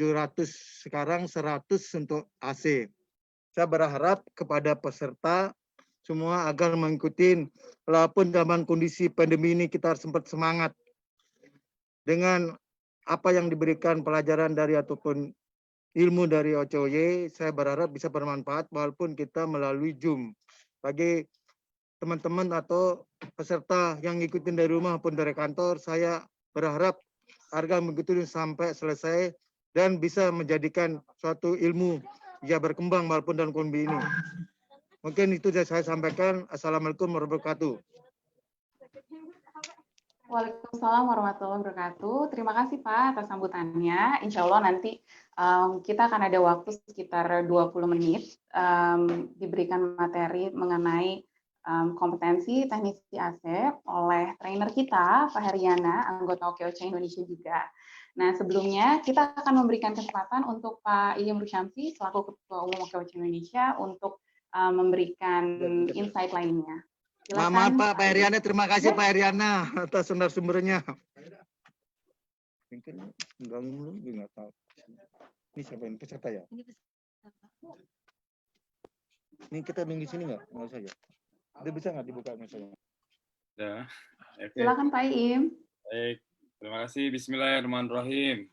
700 sekarang 100 untuk AC. Saya berharap kepada peserta semua agar mengikuti, walaupun dalam kondisi pandemi ini kita sempat semangat dengan apa yang diberikan pelajaran dari ataupun ilmu dari OCOY. Saya berharap bisa bermanfaat walaupun kita melalui Zoom. Bagi teman-teman atau peserta yang ngikutin dari rumah maupun dari kantor, saya berharap agar mengikuti sampai selesai dan bisa menjadikan suatu ilmu ya berkembang walaupun dalam kondisi ini. Mungkin itu yang saya sampaikan. Assalamualaikum warahmatullahi wabarakatuh. Waalaikumsalam warahmatullahi wabarakatuh. Terima kasih Pak atas sambutannya. Insya Allah nanti kita akan ada waktu sekitar 20 menit diberikan materi mengenai kompetensi teknisi AC oleh trainer kita, Pak Heriana, anggota OKOC Indonesia juga. Nah, sebelumnya kita akan memberikan kesempatan untuk Pak Iyam Rusyamsi selaku Ketua Umum OKOC Indonesia untuk memberikan insight lainnya. Silakan. Pak Heriana, terima kasih Pak Heriana atas sumber-sumbernya. Mungkin nggak tahu. Ini siapa ini peserta ya? Ini kita nunggu sini nggak usah ya? Dia bisa nggak dibuka misalnya? Ya. Okay. Silakan Pak Iyam. Baik, terima kasih. Bismillahirrahmanirrahim.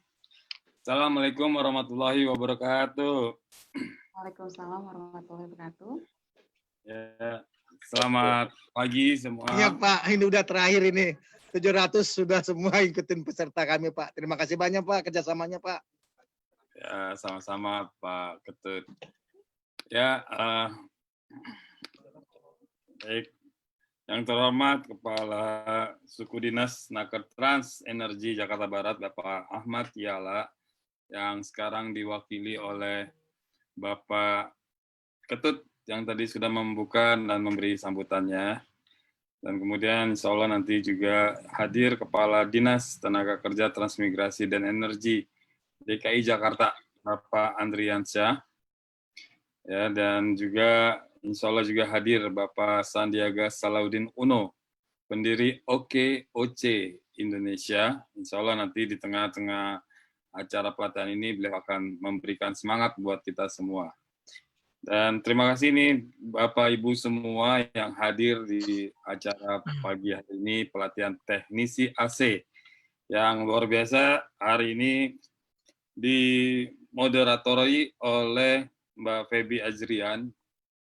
Assalamualaikum warahmatullahi wabarakatuh. Waalaikumsalam warahmatullahi wabarakatuh. Ya, selamat pagi semua. Iya Pak, ini udah terakhir ini. 700 sudah semua ikutin peserta kami Pak. Terima kasih banyak Pak kerjasamanya Pak. Ya, sama-sama Pak Ketut. Ya, baik. Yang terhormat Kepala Suku Dinas Naker Trans Energi Jakarta Barat, Bapak Ahmad Yala, yang sekarang diwakili oleh Bapak Ketut yang tadi sudah membuka dan memberi sambutannya. Dan kemudian insya Allah nanti juga hadir Kepala Dinas Tenaga Kerja Transmigrasi dan Energi DKI Jakarta, Bapak Andriansyah. Ya, dan juga insya Allah juga hadir Bapak Sandiaga Salahuddin Uno, pendiri OKOC Indonesia. Insya Allah nanti di tengah-tengah acara pelatihan ini beliau akan memberikan semangat buat kita semua. Dan terima kasih nih Bapak Ibu semua yang hadir di acara pagi hari ini pelatihan teknisi AC yang luar biasa hari ini dimoderatori oleh Mbak Feby Azrian.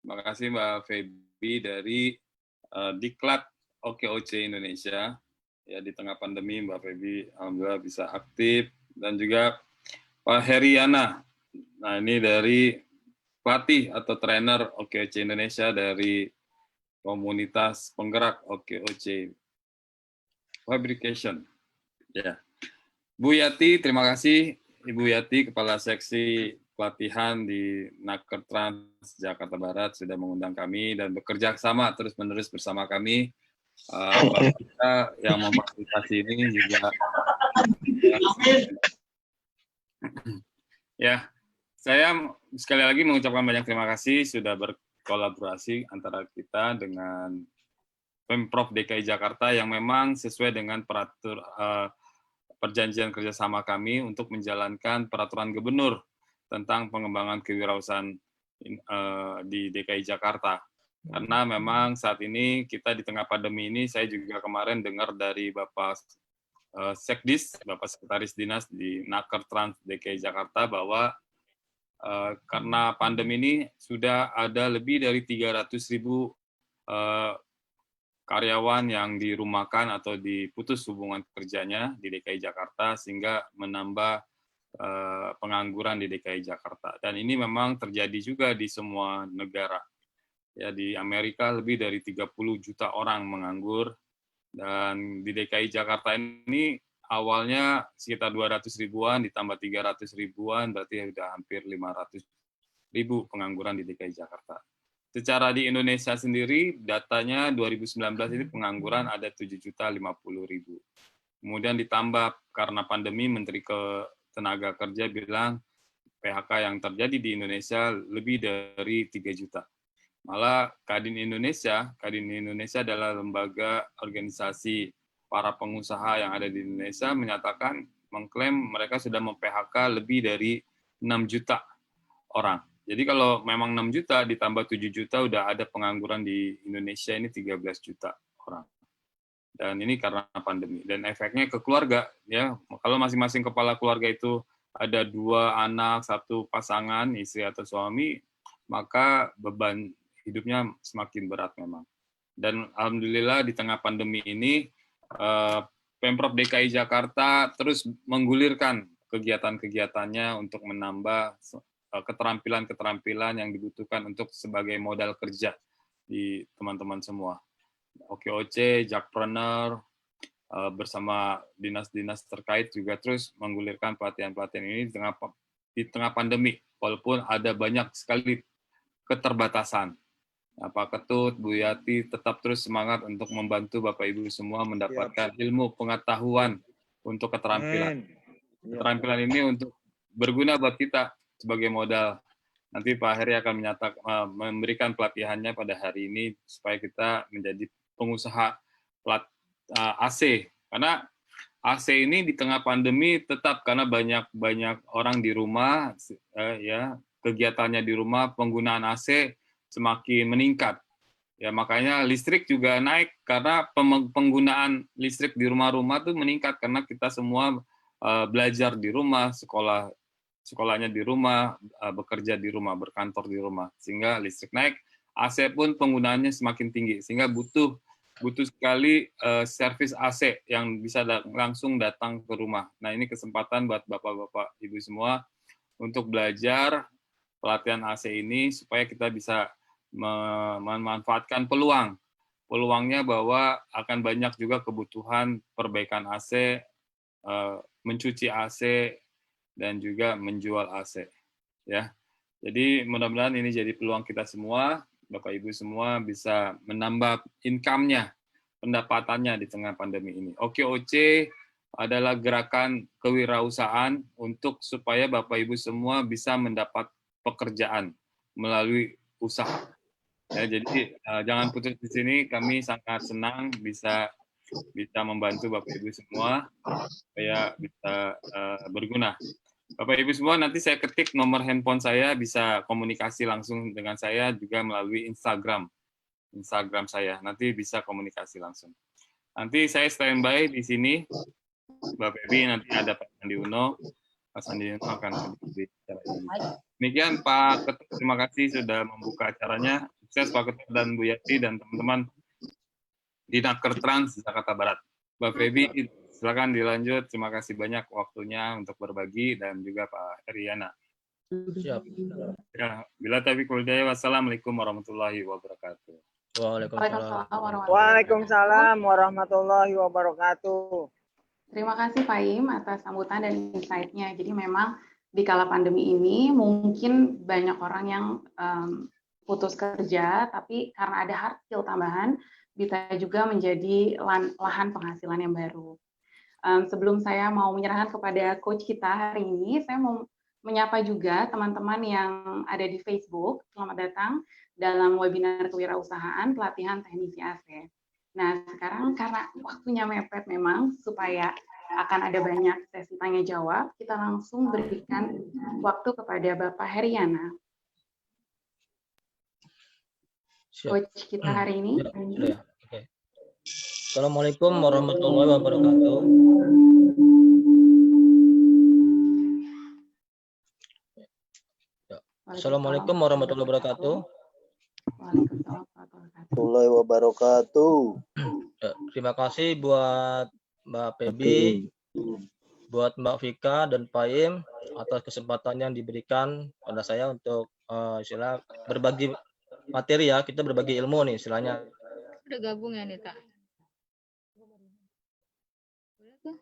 Terima kasih Mbak Feby dari Diklat OKOC Indonesia. Ya, di tengah pandemi Mbak Feby alhamdulillah bisa aktif, dan juga Pak Heriana. Nah, ini dari pelatih atau trainer OKOC Indonesia dari komunitas penggerak OKOC Fabrication. Ya. Bu Yati, terima kasih Ibu Yati, Kepala Seksi Pelatihan di Naker Trans Jakarta Barat sudah mengundang kami dan bekerja sama terus-menerus bersama kami. Bapak kita yang memfasilitasi ini juga. Ya. Saya sekali lagi mengucapkan banyak terima kasih sudah berkolaborasi antara kita dengan Pemprov DKI Jakarta yang memang sesuai dengan perjanjian kerjasama kami untuk menjalankan peraturan gubernur tentang pengembangan kewirausahaan di DKI Jakarta. Karena memang saat ini kita di tengah pandemi ini, saya juga kemarin dengar dari Bapak Sekdis, Bapak Sekretaris Dinas di Naker Trans DKI Jakarta bahwa karena pandemi ini sudah ada lebih dari 300.000 karyawan yang dirumahkan atau diputus hubungan kerjanya di DKI Jakarta sehingga menambah pengangguran di DKI Jakarta. Dan ini memang terjadi juga di semua negara. Ya, di Amerika lebih dari 30 juta orang menganggur, dan di DKI Jakarta ini awalnya sekitar 200 ribuan, ditambah 300 ribuan, berarti sudah hampir 500 ribu pengangguran di DKI Jakarta. Secara di Indonesia sendiri, datanya 2019 ini pengangguran ada 7.050.000. Kemudian ditambah karena pandemi, Menteri Tenaga Kerja bilang PHK yang terjadi di Indonesia lebih dari 3 juta. Malah Kadin Indonesia adalah lembaga organisasi para pengusaha yang ada di Indonesia menyatakan mengklaim mereka sudah mem-PHK lebih dari 6 juta orang. Jadi kalau memang 6 juta ditambah 7 juta udah ada pengangguran di Indonesia ini 13 juta orang. Dan ini karena pandemi. Dan efeknya ke keluarga, ya. Kalau masing-masing kepala keluarga itu ada 2 anak, 1 pasangan, istri atau suami, maka beban hidupnya semakin berat memang. Dan alhamdulillah di tengah pandemi ini, Pemprov DKI Jakarta terus menggulirkan kegiatan-kegiatannya untuk menambah keterampilan-keterampilan yang dibutuhkan untuk sebagai modal kerja di teman-teman semua. OKOC, Jakpreneur, bersama dinas-dinas terkait juga terus menggulirkan pelatihan-pelatihan ini di tengah pandemi, walaupun ada banyak sekali keterbatasan. Pak Ketut, Bu Yati tetap terus semangat untuk membantu Bapak Ibu semua mendapatkan ilmu pengetahuan untuk keterampilan. Keterampilan ini untuk berguna buat kita sebagai modal. Nanti Pak Heri akan memberikan pelatihannya pada hari ini supaya kita menjadi pengusaha AC. Karena AC ini di tengah pandemi tetap karena banyak orang di rumah, ya kegiatannya di rumah, penggunaan AC semakin meningkat. Ya makanya listrik juga naik karena penggunaan listrik di rumah-rumah tuh meningkat karena kita semua belajar di rumah, sekolahnya di rumah, bekerja di rumah, berkantor di rumah, sehingga listrik naik. AC pun penggunaannya semakin tinggi, sehingga butuh sekali servis AC yang bisa langsung datang ke rumah. Nah ini kesempatan buat bapak-bapak, ibu semua untuk belajar pelatihan AC ini supaya kita bisa memanfaatkan peluangnya bahwa akan banyak juga kebutuhan perbaikan AC, mencuci AC, dan juga menjual AC. Ya, jadi mudah-mudahan ini jadi peluang kita semua, Bapak Ibu semua bisa menambah income-nya, pendapatannya di tengah pandemi ini. OKOC adalah gerakan kewirausahaan untuk supaya Bapak Ibu semua bisa mendapat pekerjaan melalui usaha. Ya, jadi jangan putus di sini. Kami sangat senang bisa membantu Bapak Ibu semua supaya bisa berguna. Bapak Ibu semua, nanti saya ketik nomor handphone saya, bisa komunikasi langsung dengan saya juga melalui Instagram saya. Nanti bisa komunikasi langsung. Nanti saya standby di sini. Bapak Ibu nanti ada Pak Sandi Uno. Pak Sandi Uno akan berbicara ini. Demikian Pak Ketut, terima kasih sudah membuka acaranya. Sukses Pak Ketut dan Bu Yati dan teman-teman di Naker Trans Jakarta Barat. Bapak Febi, silakan dilanjut. Terima kasih banyak waktunya untuk berbagi dan juga Pak Heriana. Siap. Ya, bila taufiq wal hidayah, wassalamualaikum warahmatullahi wabarakatuh. Waalaikumsalam warahmatullahi wabarakatuh. Terima kasih Pak Im atas sambutan dan insight-nya. Jadi memang di kala pandemi ini mungkin banyak orang yang putus kerja, tapi karena ada hard skill tambahan, bisa juga menjadi lahan penghasilan yang baru. Sebelum saya mau menyerahkan kepada coach kita hari ini, saya mau menyapa juga teman-teman yang ada di Facebook. Selamat datang dalam webinar kewirausahaan pelatihan teknisi AC. Nah, sekarang karena waktunya mepet memang, supaya akan ada banyak sesi tanya jawab, kita langsung berikan waktu kepada Bapak Heriana. Coach kita hari ini. Ya, oke. Assalamualaikum warahmatullahi wabarakatuh. Assalamualaikum warahmatullahi wabarakatuh. Waalaikumsalam Warahmatullahi wabarakatuh. Ya, terima kasih buat Mbak Febi, buat Mbak Vika dan Pak Im atas kesempatan yang diberikan pada saya untuk istilah berbagi materi ya, kita berbagi ilmu nih istilahnya. Udah gabung ya Nita? Udah tuh.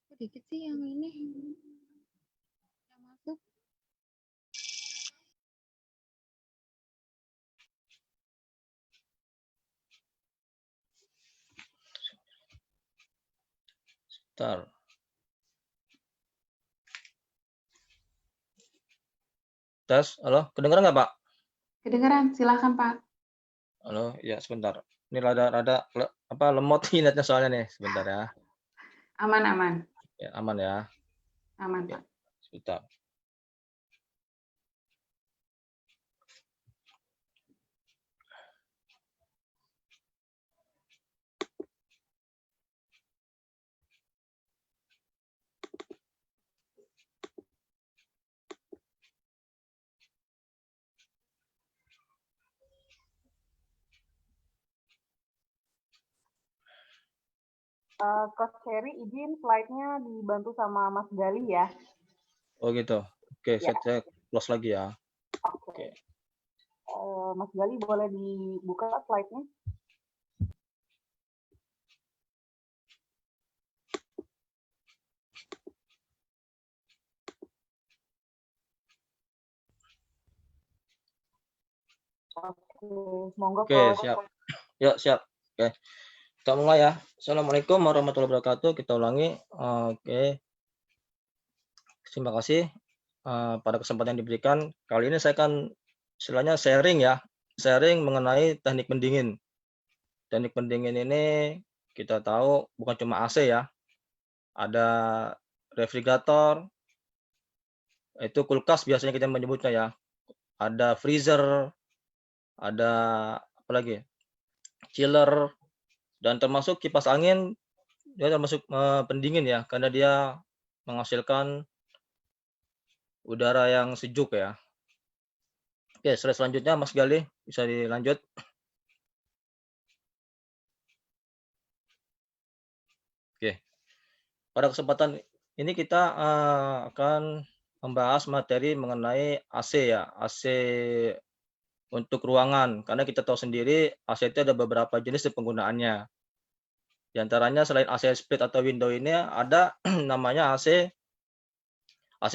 Kok dikit sih yang ini? Yang masuk? Bentar. Tes, halo, kedengeran nggak Pak? Kedengeran, silakan Pak. Halo, ya sebentar. Ini rada lemot internetnya soalnya nih. Sebentar ya. Aman, aman, Ya, aman ya. aman, Oke. Pak. Sebentar. Coach Heri, izin slide-nya dibantu sama Mas Gali ya. Oh gitu. Oke, Ya. saya close lagi ya. Oke. Mas Gali boleh dibuka slide-nya? Oke, monggo Oke, Coach. siap. Yuk, siap. Oke. Kita mulai ya. Assalamualaikum warahmatullahi wabarakatuh. Kita ulangi. Oke. Terima kasih pada kesempatan yang diberikan. Kali ini saya akan istilahnya sharing ya. Sharing mengenai teknik pendingin. Teknik pendingin ini kita tahu bukan cuma AC ya. Ada refrigerator, itu kulkas biasanya kita menyebutnya ya. Ada freezer, ada apa lagi? Chiller, dan termasuk kipas angin dia termasuk pendingin ya, karena dia menghasilkan udara yang sejuk ya. Oke, slide selanjutnya Mas Gali bisa dilanjut. Oke, pada kesempatan ini kita akan membahas materi mengenai AC ya, AC untuk ruangan, karena kita tahu sendiri AC itu ada beberapa jenis penggunaannya. Di antaranya selain AC split atau window ini ada namanya AC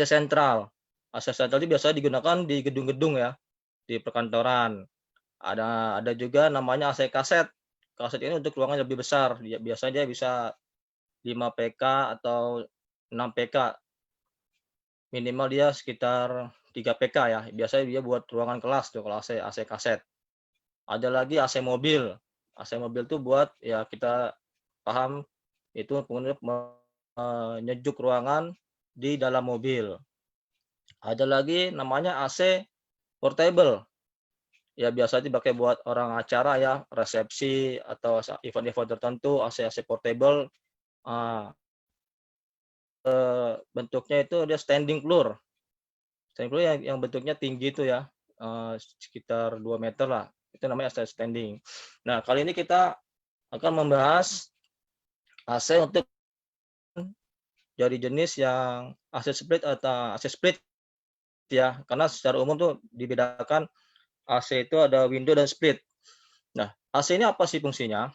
sentral. AC sentral itu biasanya digunakan di gedung-gedung ya, di perkantoran. Ada juga namanya AC kaset. Kaset ini untuk ruangan lebih besar. Biasanya dia bisa 5 PK atau 6 PK. Minimal dia sekitar 3 PK ya. Biasanya dia buat ruangan kelas tuh kalau AC kaset. Ada lagi AC mobil. AC mobil itu buat ya kita paham itu menyejuk ruangan di dalam mobil. Ada lagi namanya AC portable. Ya biasanya dipakai buat orang acara ya, resepsi atau event-event tertentu, AC portable. Bentuknya itu dia standing floor. Standing floor yang bentuknya tinggi itu ya, sekitar 2 meter lah. Itu namanya AC standing. Nah, kali ini kita akan membahas AC untuk dari jenis yang AC split atau AC split ya, karena secara umum tuh dibedakan AC itu ada window dan split. Nah, AC ini apa sih fungsinya?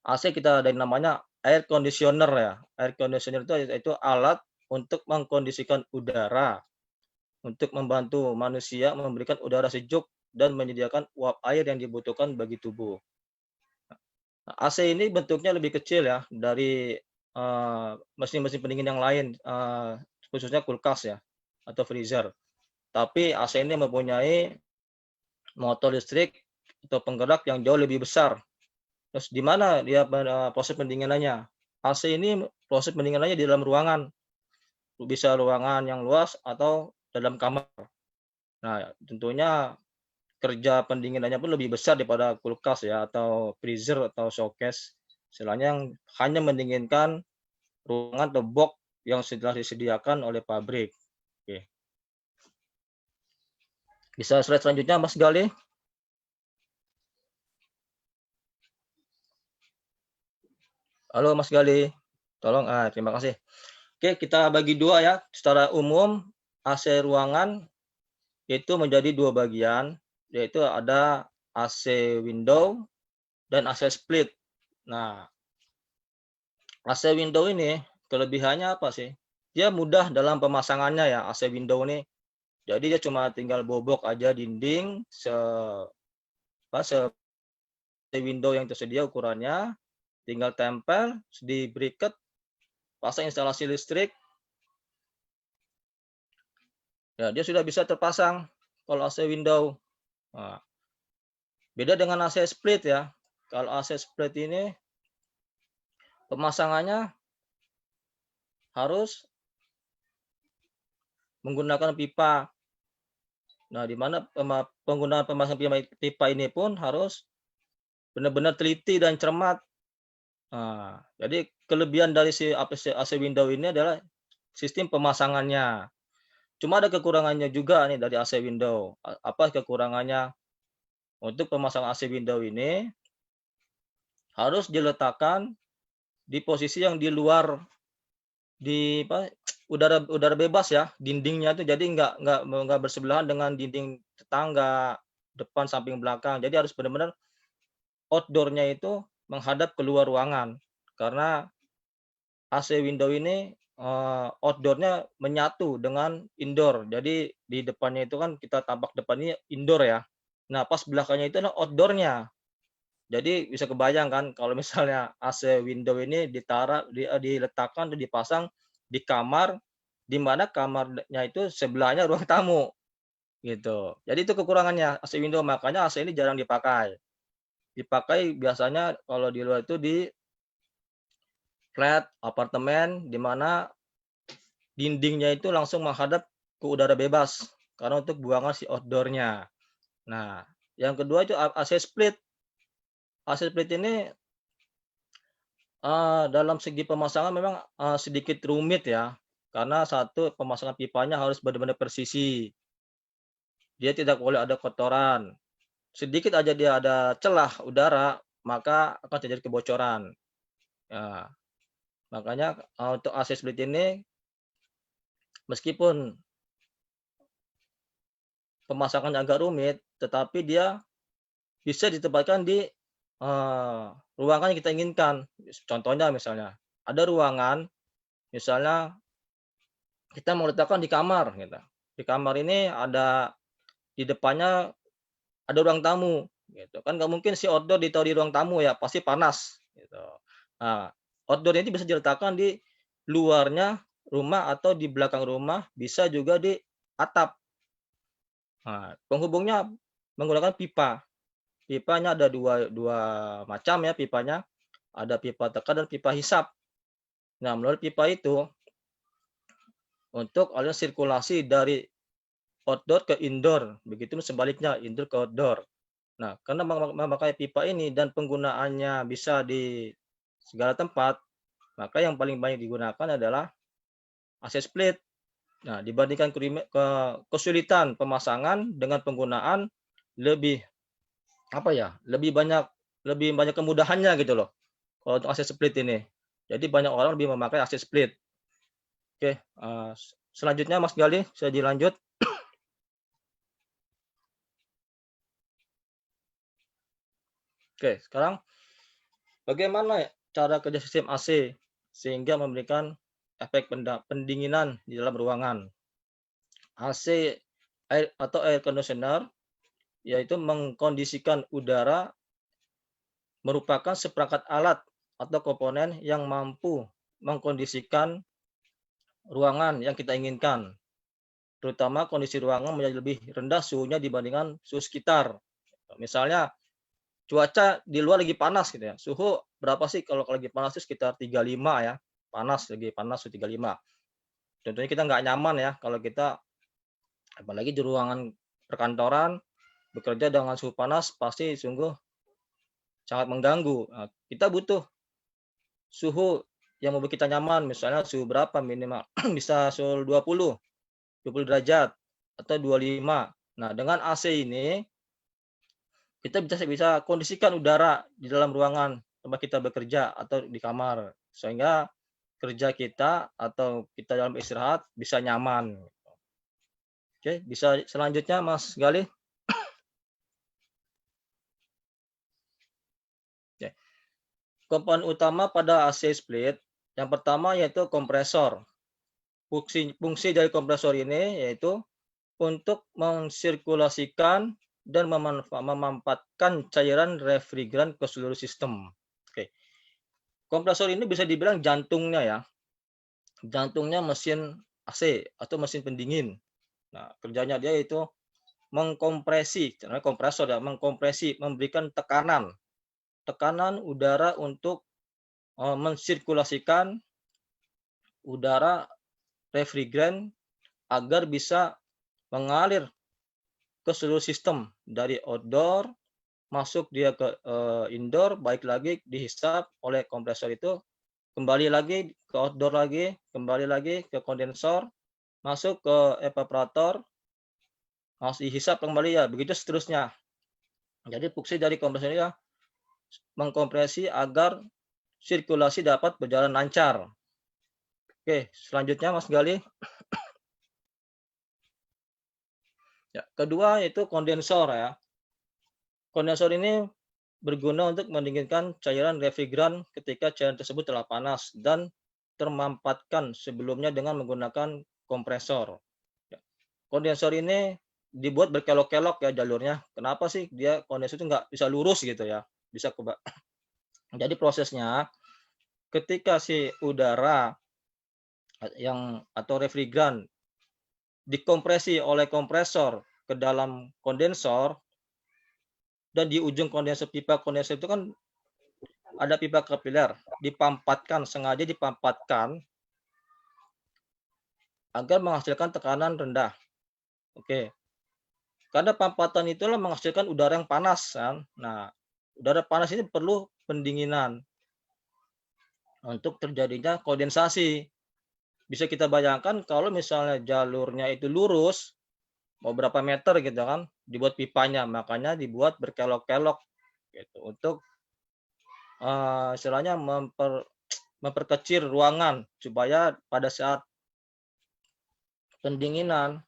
AC kita ada yang namanya air conditioner ya. Air conditioner itu alat untuk mengkondisikan udara, untuk membantu manusia memberikan udara sejuk dan menyediakan uap air yang dibutuhkan bagi tubuh. Nah, AC ini bentuknya lebih kecil ya dari mesin-mesin pendingin yang lain, khususnya kulkas ya atau freezer. Tapi AC ini mempunyai motor listrik atau penggerak yang jauh lebih besar. Terus di mana dia proses pendinginannya? AC ini proses pendinginannya di dalam ruangan. Bisa ruangan yang luas atau dalam kamar. Nah, tentunya kerja pendinginannya pun lebih besar daripada kulkas ya atau freezer atau showcase. Istilahnya yang hanya mendinginkan ruangan atau box yang sudah disediakan oleh pabrik. Oke. Bisa slide selanjutnya Mas Gali? Halo Mas Gali, tolong. Terima kasih. Oke, kita bagi dua ya. Secara umum AC ruangan itu menjadi dua bagian, yaitu ada AC window dan AC split. Nah, AC window ini kelebihannya apa sih? Dia mudah dalam pemasangannya ya, AC window ini. Jadi dia cuma tinggal bobok aja dinding window yang tersedia ukurannya, tinggal tempel di bracket, pasang instalasi listrik. Ya, dia sudah bisa terpasang kalau AC window. Nah, beda dengan AC split ya. kalau AC split ini pemasangannya harus menggunakan pipa. Nah, di mana penggunaan pemasangan pipa ini pun harus benar-benar teliti dan cermat. Nah, jadi kelebihan dari si AC window ini adalah sistem pemasangannya. Cuma ada kekurangannya juga nih dari AC window. Apa kekurangannya? Untuk pemasangan AC window ini harus diletakkan di posisi yang di luar di udara bebas ya, dindingnya itu jadi nggak bersebelahan dengan dinding tetangga, depan, samping, belakang. Jadi harus benar-benar outdoor-nya itu menghadap keluar ruangan. Karena AC window ini outdoor-nya menyatu dengan indoor. Jadi di depannya itu kan kita tampak depannya indoor ya. Nah, pas belakangnya itu adalah outdoor-nya. Jadi bisa kebayang kan kalau misalnya AC window ini diletakkan dan dipasang di kamar, di mana kamarnya itu sebelahnya ruang tamu gitu. Jadi itu kekurangannya AC window, makanya AC ini jarang dipakai. Dipakai biasanya kalau di luar itu di flat, apartemen, di mana dindingnya itu langsung menghadap ke udara bebas karena untuk buangan si outdoor-nya. Nah, yang kedua itu AC split. AC split ini dalam segi pemasangan memang sedikit rumit ya, karena satu pemasangan pipanya harus benar-benar presisi. Dia tidak boleh ada kotoran. Sedikit aja dia ada celah udara, maka akan terjadi kebocoran. Ya, makanya untuk AC split ini meskipun pemasangannya agak rumit, tetapi dia bisa ditempatkan di ruangan yang kita inginkan. Contohnya misalnya, ada ruangan, misalnya kita mau letakkan di kamar. Gitu. Di kamar ini ada, di depannya ada ruang tamu. Gitu. Kan nggak mungkin si outdoor ditaruh di ruang tamu ya, pasti panas. Gitu. Nah, outdoor ini bisa diletakkan di luarnya rumah atau di belakang rumah, bisa juga di atap. Nah, penghubungnya menggunakan pipa. Pipanya ada dua macam ya pipanya. Ada pipa tekan dan pipa hisap. Nah, melalui pipa itu untuk aliran sirkulasi dari outdoor ke indoor. Begitu sebaliknya, indoor ke outdoor. Nah, karena memakai pipa ini dan penggunaannya bisa di segala tempat, maka yang paling banyak digunakan adalah AC split. Nah, dibandingkan kesulitan pemasangan dengan penggunaan lebih banyak kemudahannya gitu loh. Kalau untuk AC split ini. Jadi banyak orang lebih memakai AC split. Oke, selanjutnya Mas Gali, saya dilanjut. Oke, sekarang bagaimana cara kerja sistem AC sehingga memberikan efek pendinginan di dalam ruangan. AC atau air conditioner yaitu mengkondisikan udara merupakan seperangkat alat atau komponen yang mampu mengkondisikan ruangan yang kita inginkan. Terutama kondisi ruangan menjadi lebih rendah suhunya dibandingkan suhu sekitar. Misalnya cuaca di luar lagi panas gitu ya. Suhu berapa sih kalau lagi panas itu sekitar 35 ya. Lagi panas suhu 35. Tentunya kita nggak nyaman ya kalau kita apalagi di ruangan perkantoran bekerja dengan suhu panas pasti sungguh sangat mengganggu. Nah, kita butuh suhu yang membuat kita nyaman, misalnya suhu berapa minimal bisa suhu 20 derajat atau 25. Nah, dengan AC ini kita bisa kondisikan udara di dalam ruangan tempat kita bekerja atau di kamar sehingga kerja kita atau kita dalam istirahat bisa nyaman. Oke, bisa selanjutnya Mas Gali. Oke. Komponen utama pada AC split yang pertama yaitu kompresor. Fungsi dari kompresor ini yaitu untuk mensirkulasikan dan memanfaatkan cairan refrigeran ke seluruh sistem. Oke. Kompresor ini bisa dibilang jantungnya ya. Jantungnya mesin AC atau mesin pendingin. Nah, kerjanya dia itu mengkompresi, namanya kompresor ya, mengkompresi, memberikan tekanan tekanan udara untuk mensirkulasikan udara refrigeran agar bisa mengalir ke seluruh sistem dari outdoor masuk dia ke indoor, baik lagi dihisap oleh kompresor itu, kembali lagi ke outdoor lagi, kembali lagi ke kondensor, masuk ke evaporator, harus dihisap kembali ya, begitu seterusnya. Jadi fungsi dari kompresor ini ya mengkompresi agar sirkulasi dapat berjalan lancar. Oke, selanjutnya Mas Gali. Ya, kedua yaitu kondensor ya. Kondensor ini berguna untuk mendinginkan cairan refrigeran ketika cairan tersebut telah panas dan termampatkan sebelumnya dengan menggunakan kompresor. Ya. Kondensor ini dibuat berkelok-kelok ya jalurnya. Kenapa sih dia kondensor itu nggak bisa lurus gitu ya? Bisa Jadi prosesnya ketika si udara atau refrigeran dikompresi oleh kompresor ke dalam kondensor, dan di ujung kondensor, pipa kondensor itu kan ada pipa kapiler, sengaja dipampatkan agar menghasilkan tekanan rendah. Oke. Karena pampatan itulah menghasilkan udara yang panas kan. Nah, udara panas ini perlu pendinginan untuk terjadinya kondensasi. Bisa kita bayangkan kalau misalnya jalurnya itu lurus, mau berapa meter gitu kan, dibuat pipanya, makanya dibuat berkelok-kelok gitu untuk istilahnya memperkecil ruangan supaya pada saat pendinginan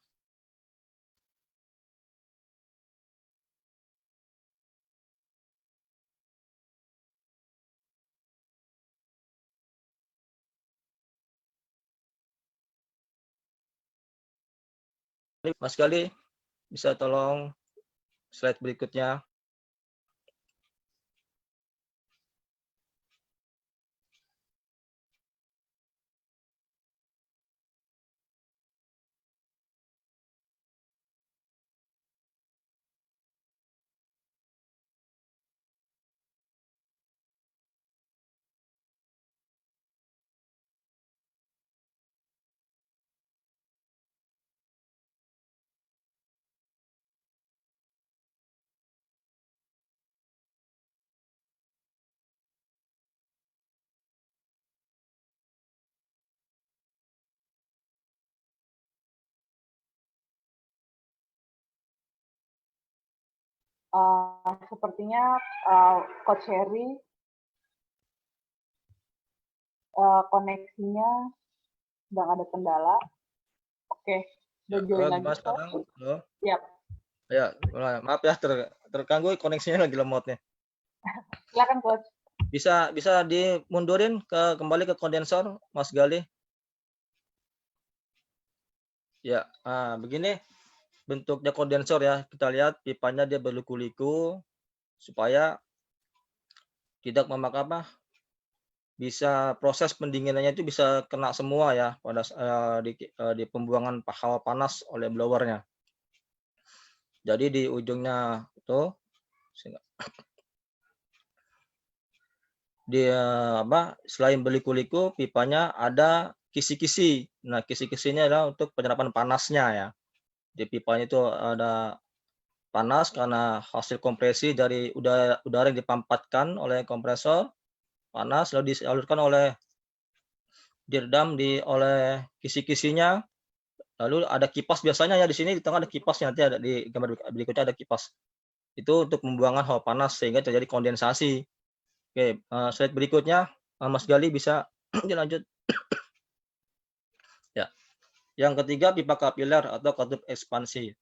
Mas Gali bisa tolong slide berikutnya. Sepertinya Coach Heri koneksinya sedang ada kendala. Oke, udah join lagi. Mas sekarang? Halo? Siap. Ya, maaf ya terganggu koneksinya lagi lemot nih. Silakan Coach. Bisa dimundurin kembali ke kondensor, Mas Gali. Ya, begini bentuknya kondensor ya. Kita lihat pipanya dia berliku-liku supaya tidak memakan bisa proses pendinginannya itu bisa kena semua ya pada di pembuangan hawa panas oleh blowernya. Jadi di ujungnya itu dia selain berliku-liku pipanya ada kisi-kisi. Nah, kisi-kisinya adalah untuk penyerapan panasnya ya. Di pipanya itu ada panas karena hasil kompresi dari udara yang dipampatkan oleh kompresor, panas lalu disalurkan diredam oleh kisi-kisinya. Lalu ada kipas biasanya ya di sini di tengah ada kipasnya, nanti ada di gambar berikutnya ada kipas. Itu untuk pembuangan hawa panas sehingga terjadi kondensasi. Oke, slide berikutnya Mas Gali bisa dilanjut. Ya. Yang ketiga pipa kapiler atau katup ekspansi.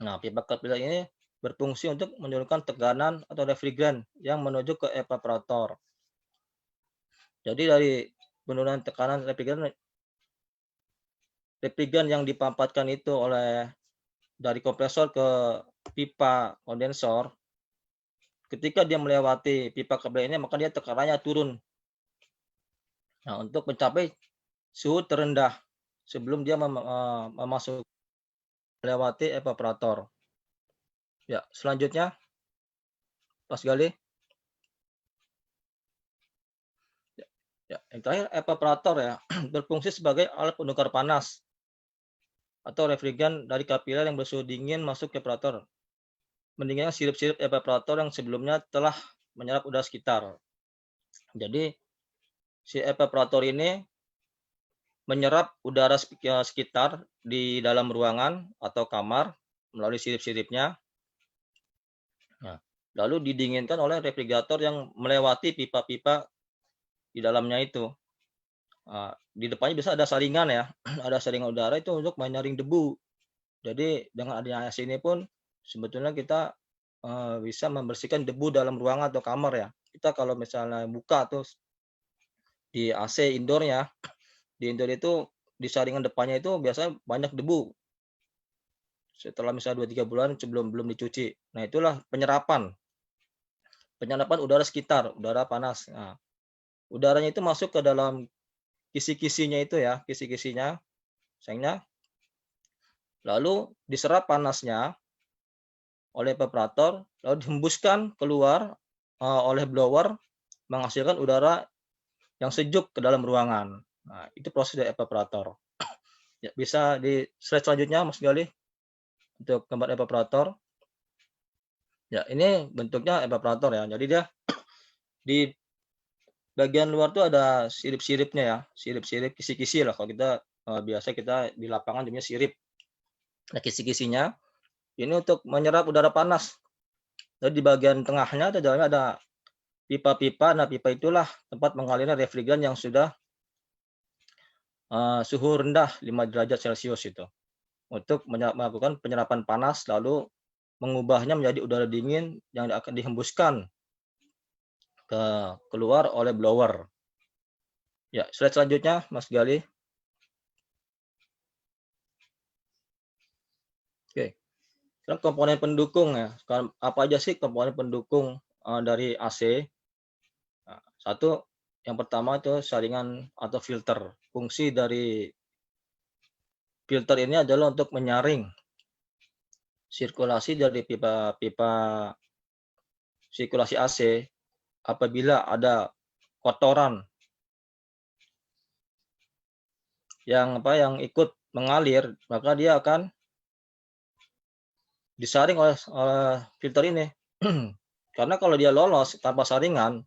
Nah, pipa kapiler ini berfungsi untuk menurunkan tekanan atau refrigeran yang menuju ke evaporator. Jadi dari penurunan tekanan refrigeran yang dipampatkan itu dari kompresor ke pipa kondensor, ketika dia melewati pipa kapiler ini maka dia tekanannya turun. Nah, untuk mencapai suhu terendah sebelum dia melewati evaporator. Ya, selanjutnya Mas Gali. Ya, yang terakhir evaporator ya, berfungsi sebagai alat penukar panas atau refrigeran dari kapiler yang bersuhu dingin masuk ke evaporator. Mendinginkan sirip-sirip evaporator yang sebelumnya telah menyerap udara sekitar. Jadi si evaporator ini menyerap udara sekitar di dalam ruangan atau kamar melalui sirip-siripnya. Nah, lalu didinginkan oleh refrigerator yang melewati pipa-pipa di dalamnya itu. Di depannya bisa ada saringan ya, ada saringan udara itu untuk menyaring debu. Jadi dengan adanya AC ini pun sebetulnya kita bisa membersihkan debu dalam ruangan atau kamar ya. Kita kalau misalnya buka tuh di AC indoornya, di indoor itu di saringan depannya itu biasanya banyak debu. Setelah misalnya 2-3 bulan belum dicuci. Nah, itulah penyerapan udara sekitar, udara panas. Nah, udaranya itu masuk ke dalam kisi-kisinya itu ya, kisi-kisinya, sayangnya. Lalu diserap panasnya oleh evaporator, lalu dihembuskan keluar oleh blower, menghasilkan udara yang sejuk ke dalam ruangan. Nah, itu proses dari evaporator. Ya, bisa di slide selanjutnya, Mas Gali, untuk gambar evaporator. Ya, ini bentuknya evaporator ya. Jadi dia di bagian luar tuh ada sirip-siripnya ya, sirip-sirip kisi-kisi lah. Kalau kita biasa kita di lapangan namanya sirip. Nah, kisi-kisinya ini untuk menyerap udara panas. Jadi di bagian tengahnya atau dalamnya ada pipa-pipa. Nah, pipa itulah tempat mengalirnya refrigeran yang sudah suhu rendah 5 derajat Celcius itu. Untuk melakukan penyerapan panas lalu mengubahnya menjadi udara dingin yang akan dihembuskan keluar oleh blower. Ya, slide selanjutnya, Mas Gali. Oke. Sekarang komponen pendukung ya. Sekarang apa aja sih komponen pendukung dari AC? Nah, satu, yang pertama itu saringan atau filter. Fungsi dari filter ini adalah untuk menyaring sirkulasi dari pipa-pipa sirkulasi AC apabila ada kotoran yang ikut mengalir, maka dia akan disaring oleh filter ini. Karena kalau dia lolos tanpa saringan,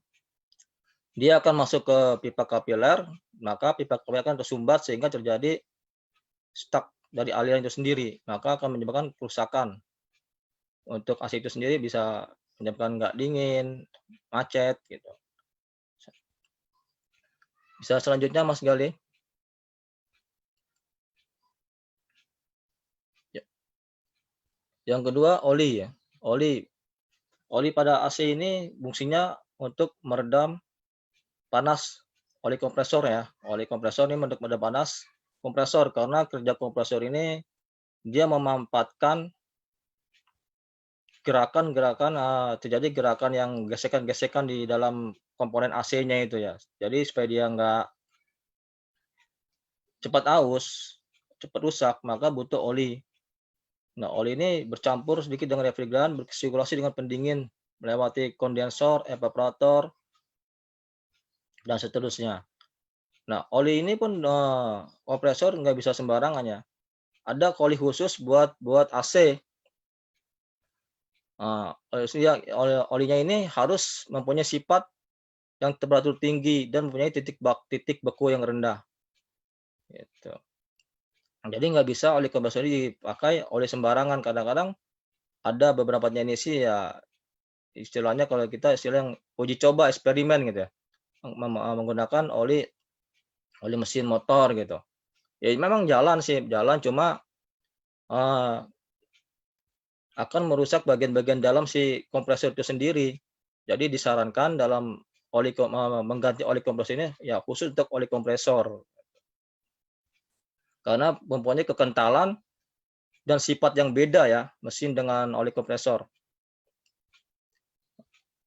dia akan masuk ke pipa kapiler, maka pipa kapiler akan tersumbat sehingga terjadi stuck dari aliran itu sendiri, maka akan menyebabkan kerusakan. Untuk AC itu sendiri bisa menyebabkan nggak dingin, macet gitu. Bisa selanjutnya, Mas Gali. Ya. Yang kedua, oli ya. Oli pada AC ini fungsinya untuk meredam panas oli kompresor ya. Oli kompresor ini untuk meredam panas kompresor, karena kerja kompresor ini dia memanfaatkan gerakan-gerakan terjadi gerakan yang gesekan-gesekan di dalam komponen AC-nya itu ya. Jadi supaya dia nggak cepat aus, cepat rusak, maka butuh oli. Nah, oli ini bercampur sedikit dengan refrigeran, bersirkulasi dengan pendingin, melewati kondensor, evaporator, dan seterusnya. Nah, oli ini pun kompresor nggak bisa sembarangan ya. Ada oli khusus buat AC. Olinya ini harus mempunyai sifat yang temperatur tinggi dan mempunyai titik beku yang rendah. Gitu. Jadi nggak bisa oli kompresor ini dipakai oli sembarangan. Kadang-kadang ada beberapa jenis ya, istilahnya kalau kita istilah yang uji coba eksperimen gitu ya, menggunakan oli mesin motor gitu. Ya memang jalan cuma akan merusak bagian-bagian dalam si kompresor itu sendiri. Jadi disarankan dalam mengganti oli kompresor ini ya khusus untuk oli kompresor. Karena mempunyai kekentalan dan sifat yang beda ya, mesin dengan oli kompresor.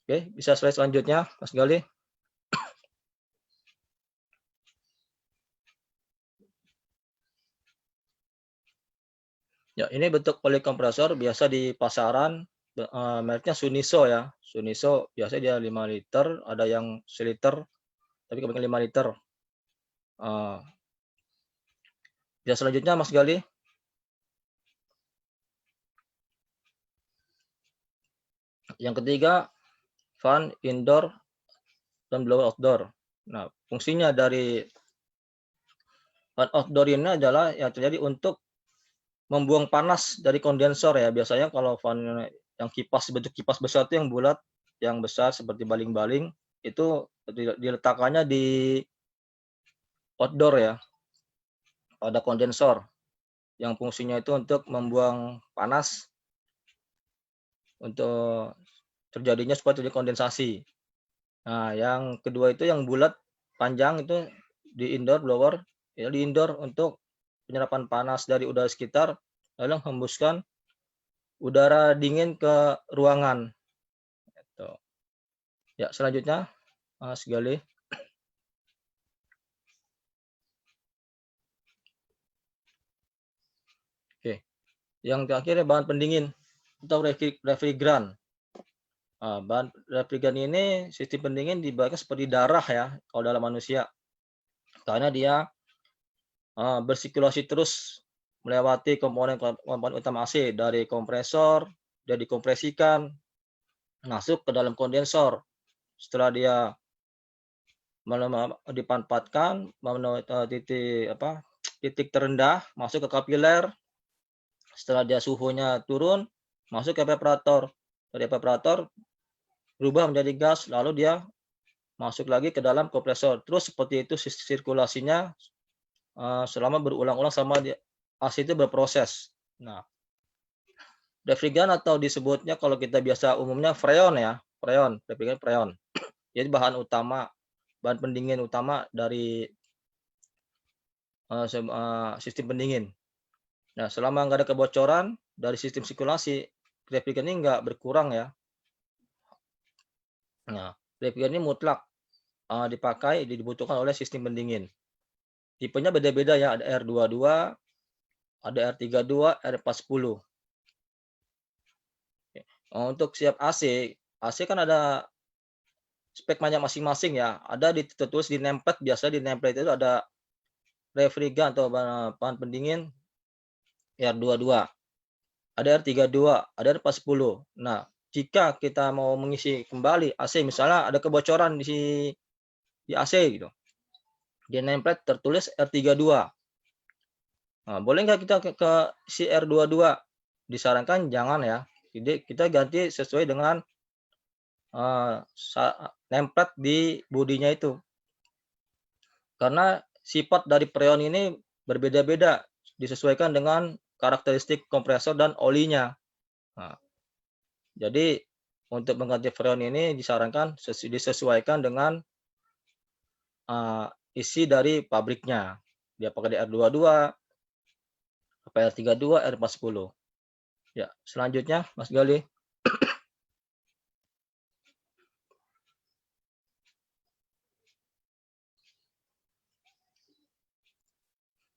Oke, bisa slide selanjutnya, Mas Gali. Ya, ini bentuk oli kompresor biasa di pasaran, mereknya Suniso ya. Suniso biasa dia 5 liter, ada yang 1 liter, tapi kemungkinan 5 liter. Ya, selanjutnya Mas Gali. Yang ketiga, fan indoor dan blower outdoor. Nah, fungsinya dari fan outdoor ini adalah yang terjadi untuk membuang panas dari kondensor ya. Biasanya kalau fan yang bentuk kipas besar itu yang bulat, yang besar seperti baling-baling, itu diletakkannya di outdoor ya, pada kondensor yang fungsinya itu untuk membuang panas untuk terjadinya supaya terjadi kondensasi. Nah, yang kedua itu yang bulat panjang itu di indoor blower, ya di indoor untuk penyerapan panas dari udara sekitar lalu menghembuskan udara dingin ke ruangan. Gitu. Ya, selanjutnya Mas Gali. Oke. Yang terakhir bahan pendingin atau refrigeran. Bahan refrigeran ini sistem pendingin dibayangkan seperti darah ya kalau dalam manusia. Karena dia bersirkulasi terus melewati komponen utama AC dari kompresor, dia dikompresikan, masuk ke dalam kondensor. Setelah dia dipanfaatkan memenuhi titik terendah, masuk ke kapiler. Setelah dia suhunya turun, masuk ke evaporator. Dari evaporator berubah menjadi gas, lalu dia masuk lagi ke dalam kompresor. Terus seperti itu sirkulasinya selama berulang-ulang sama AC itu berproses. Nah, refrigeran atau disebutnya kalau kita biasa umumnya freon ya, refrigeran freon. Jadi bahan pendingin utama dari sistem pendingin. Nah, selama nggak ada kebocoran dari sistem sirkulasi, refrigeran ini nggak berkurang ya. Nah, refrigeran ini mutlak dibutuhkan oleh sistem pendingin. Tipenya beda-beda ya, ada R22, ada R32, R410. Untuk siap AC kan ada speknya masing-masing ya. Ada tertulis di nameplate, biasa di nameplate itu ada refrigeran atau bahan pendingin R22. Ada R32, ada R410. Nah, jika kita mau mengisi kembali AC, misalnya ada kebocoran di AC gitu. Di nameplate tertulis R32. Nah, boleh nggak kita ke si R22? Disarankan jangan ya. Jadi kita ganti sesuai dengan nameplate di bodinya itu. Karena sifat dari freon ini berbeda-beda disesuaikan dengan karakteristik kompresor dan olinya. Nah, jadi untuk mengganti freon ini disarankan disesuaikan dengan isi dari pabriknya. Dia pakai R22, R32, R410. Ya, selanjutnya Mas Gali.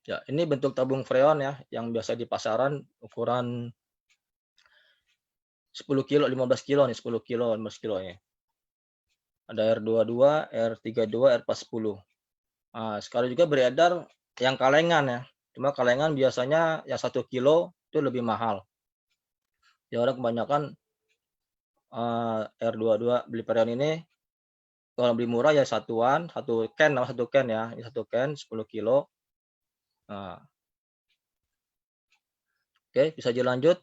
Ya, ini bentuk tabung freon ya yang biasa di pasaran ukuran 10 kilo, 15 kilo nih, 10 kilo, 15 kilo ya. Ada R22, R32, R410. Sekarang juga beredar yang kalengan ya. Cuma kalengan biasanya yang 1 kilo itu lebih mahal. Ya, orang kebanyakan R22 beli freon ini kalau beli murah ya satuan, satu can ya, ini 1 can 10 kilo. Oke, bisa dilanjut.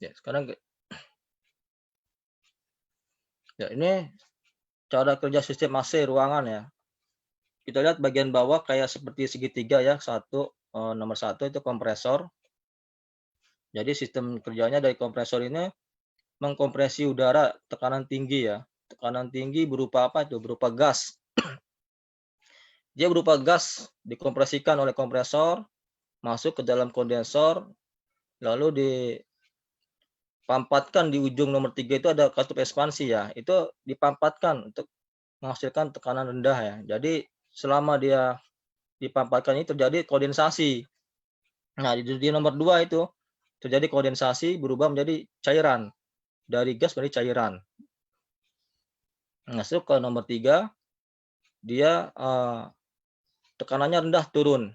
Ya, sekarang ya ini cara kerja sistem AC ruangan ya. Kita lihat bagian bawah kayak seperti segitiga ya. Nomor satu itu kompresor. Jadi sistem kerjanya dari kompresor ini mengkompresi udara tekanan tinggi ya. Tekanan tinggi berupa apa itu? Berupa gas. Dia berupa gas dikompresikan oleh kompresor, masuk ke dalam kondensor, lalu dipampatkan di ujung nomor 3 itu ada katup ekspansi ya. Itu dipampatkan untuk menghasilkan tekanan rendah ya. Jadi selama dia dipampatkan ini terjadi kondensasi. Nah, di nomor 2 itu terjadi kondensasi berubah menjadi cairan. Dari gas menjadi cairan. Masuk ke nomor 3, dia tekanannya rendah, turun.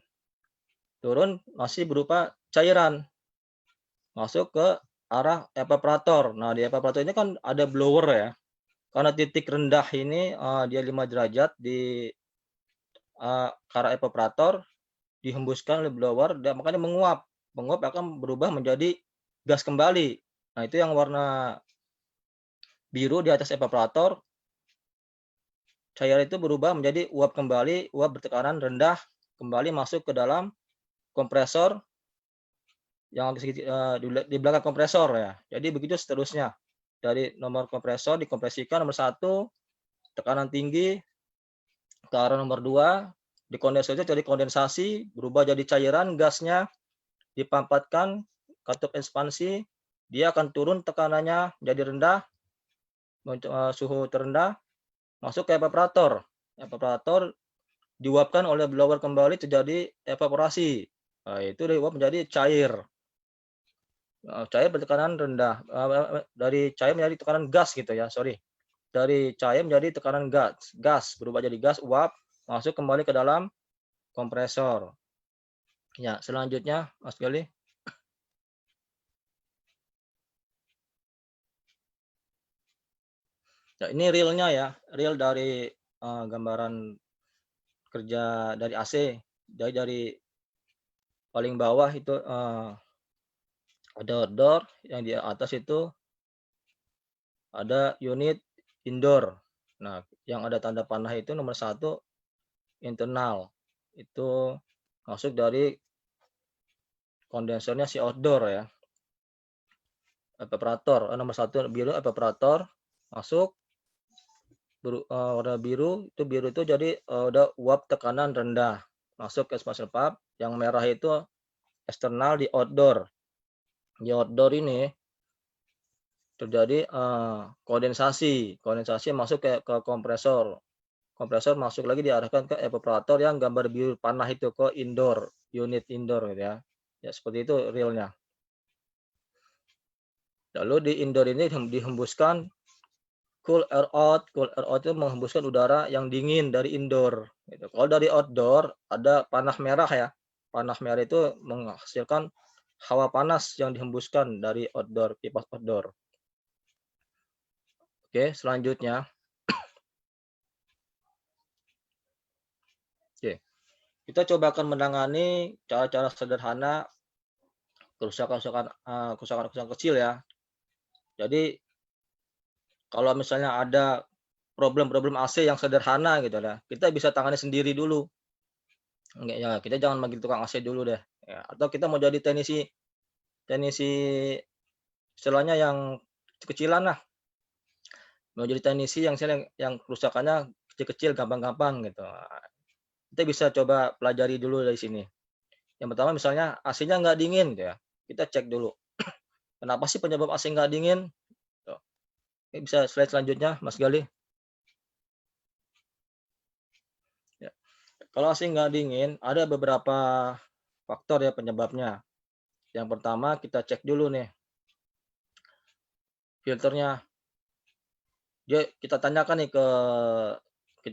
Turun masih berupa cairan. Masuk ke arah evaporator. Nah, di evaporator ini kan ada blower ya. Karena titik rendah ini dia 5 derajat di ke arah evaporator, dihembuskan oleh blower dan makanya menguap. Menguap akan berubah menjadi gas kembali. Nah, itu yang warna biru di atas evaporator, cairan itu berubah menjadi uap kembali, uap bertekanan rendah kembali masuk ke dalam kompresor yang di belakang kompresor ya. Jadi begitu seterusnya. Dari nomor kompresor dikompresikan nomor 1, tekanan tinggi ke arah nomor 2, dikondensasi jadi kondensasi, berubah jadi cairan, gasnya dipampatkan katup ekspansi, dia akan turun tekanannya jadi rendah, suhu terendah, masuk ke evaporator. Evaporator diuapkan oleh blower kembali terjadi evaporasi. Nah, itu diuap menjadi cair. Cair bertekanan rendah. Dari cair menjadi tekanan gas gitu ya, sorry. Dari cair menjadi tekanan gas. Gas berubah jadi gas, uap, masuk kembali ke dalam kompresor. Ya, selanjutnya Mas Gali. Ya, ini realnya ya, real dari gambaran kerja dari AC. Dari paling bawah itu ada outdoor, yang di atas itu ada unit indoor. Nah, yang ada tanda panah itu nomor 1 internal. Itu masuk dari kondensernya si outdoor ya. Evaporator, nomor 1 biru evaporator masuk warna biru itu jadi udah uap tekanan rendah masuk ke expansion pipe. Yang merah itu eksternal di outdoor. Di outdoor ini terjadi kondensasi masuk ke kompresor. Kompresor masuk lagi diarahkan ke evaporator yang gambar biru panah itu ke indoor, unit indoor gitu ya. Ya seperti itu realnya. Lalu di indoor ini dihembuskan cool air out itu menghembuskan udara yang dingin dari indoor. Gitu. Kalau dari outdoor ada panah merah ya. Panah merah itu menghasilkan hawa panas yang dihembuskan dari outdoor, kipas outdoor. Oke, selanjutnya. Oke. Kita coba akan menangani cara-cara sederhana kerusakan kecil ya. Jadi kalau misalnya ada problem-problem AC yang sederhana gitu ya, kita bisa tangani sendiri dulu. Enggak ya, kita jangan manggil tukang AC dulu deh. Ya, atau kita mau jadi teknisi istilahnya yang kecilan lah. Mau jadi teknisi yang kerusakannya kecil-kecil, gampang-gampang gitu. Kita bisa coba pelajari dulu dari sini. Yang pertama misalnya AC-nya nggak dingin gitu ya. Kita cek dulu. Kenapa sih penyebab AC nggak dingin? Oke, bisa slide selanjutnya, Mas Gali. Ya. Kalau AC nggak dingin, ada beberapa faktor ya penyebabnya. Yang pertama kita cek dulu nih filternya. Kita tanyakan nih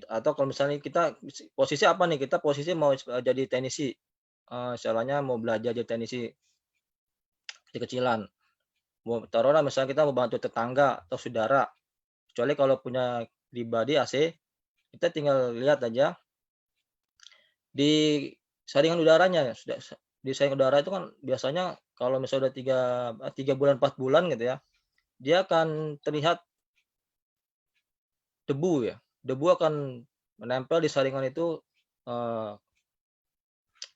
atau kalau misalnya kita posisi apa nih? Kita posisi mau jadi teknisi. Istilahnya mau belajar jadi teknisi kecil-kecilan. Taruhlah misalnya kita mau bantu tetangga atau saudara. Kecuali kalau punya pribadi AC, kita tinggal lihat aja di saringan udaranya. Di saringan udara itu kan biasanya kalau misalnya udah 3 bulan 4 bulan gitu ya, dia akan terlihat debu ya. Debu akan menempel di saringan itu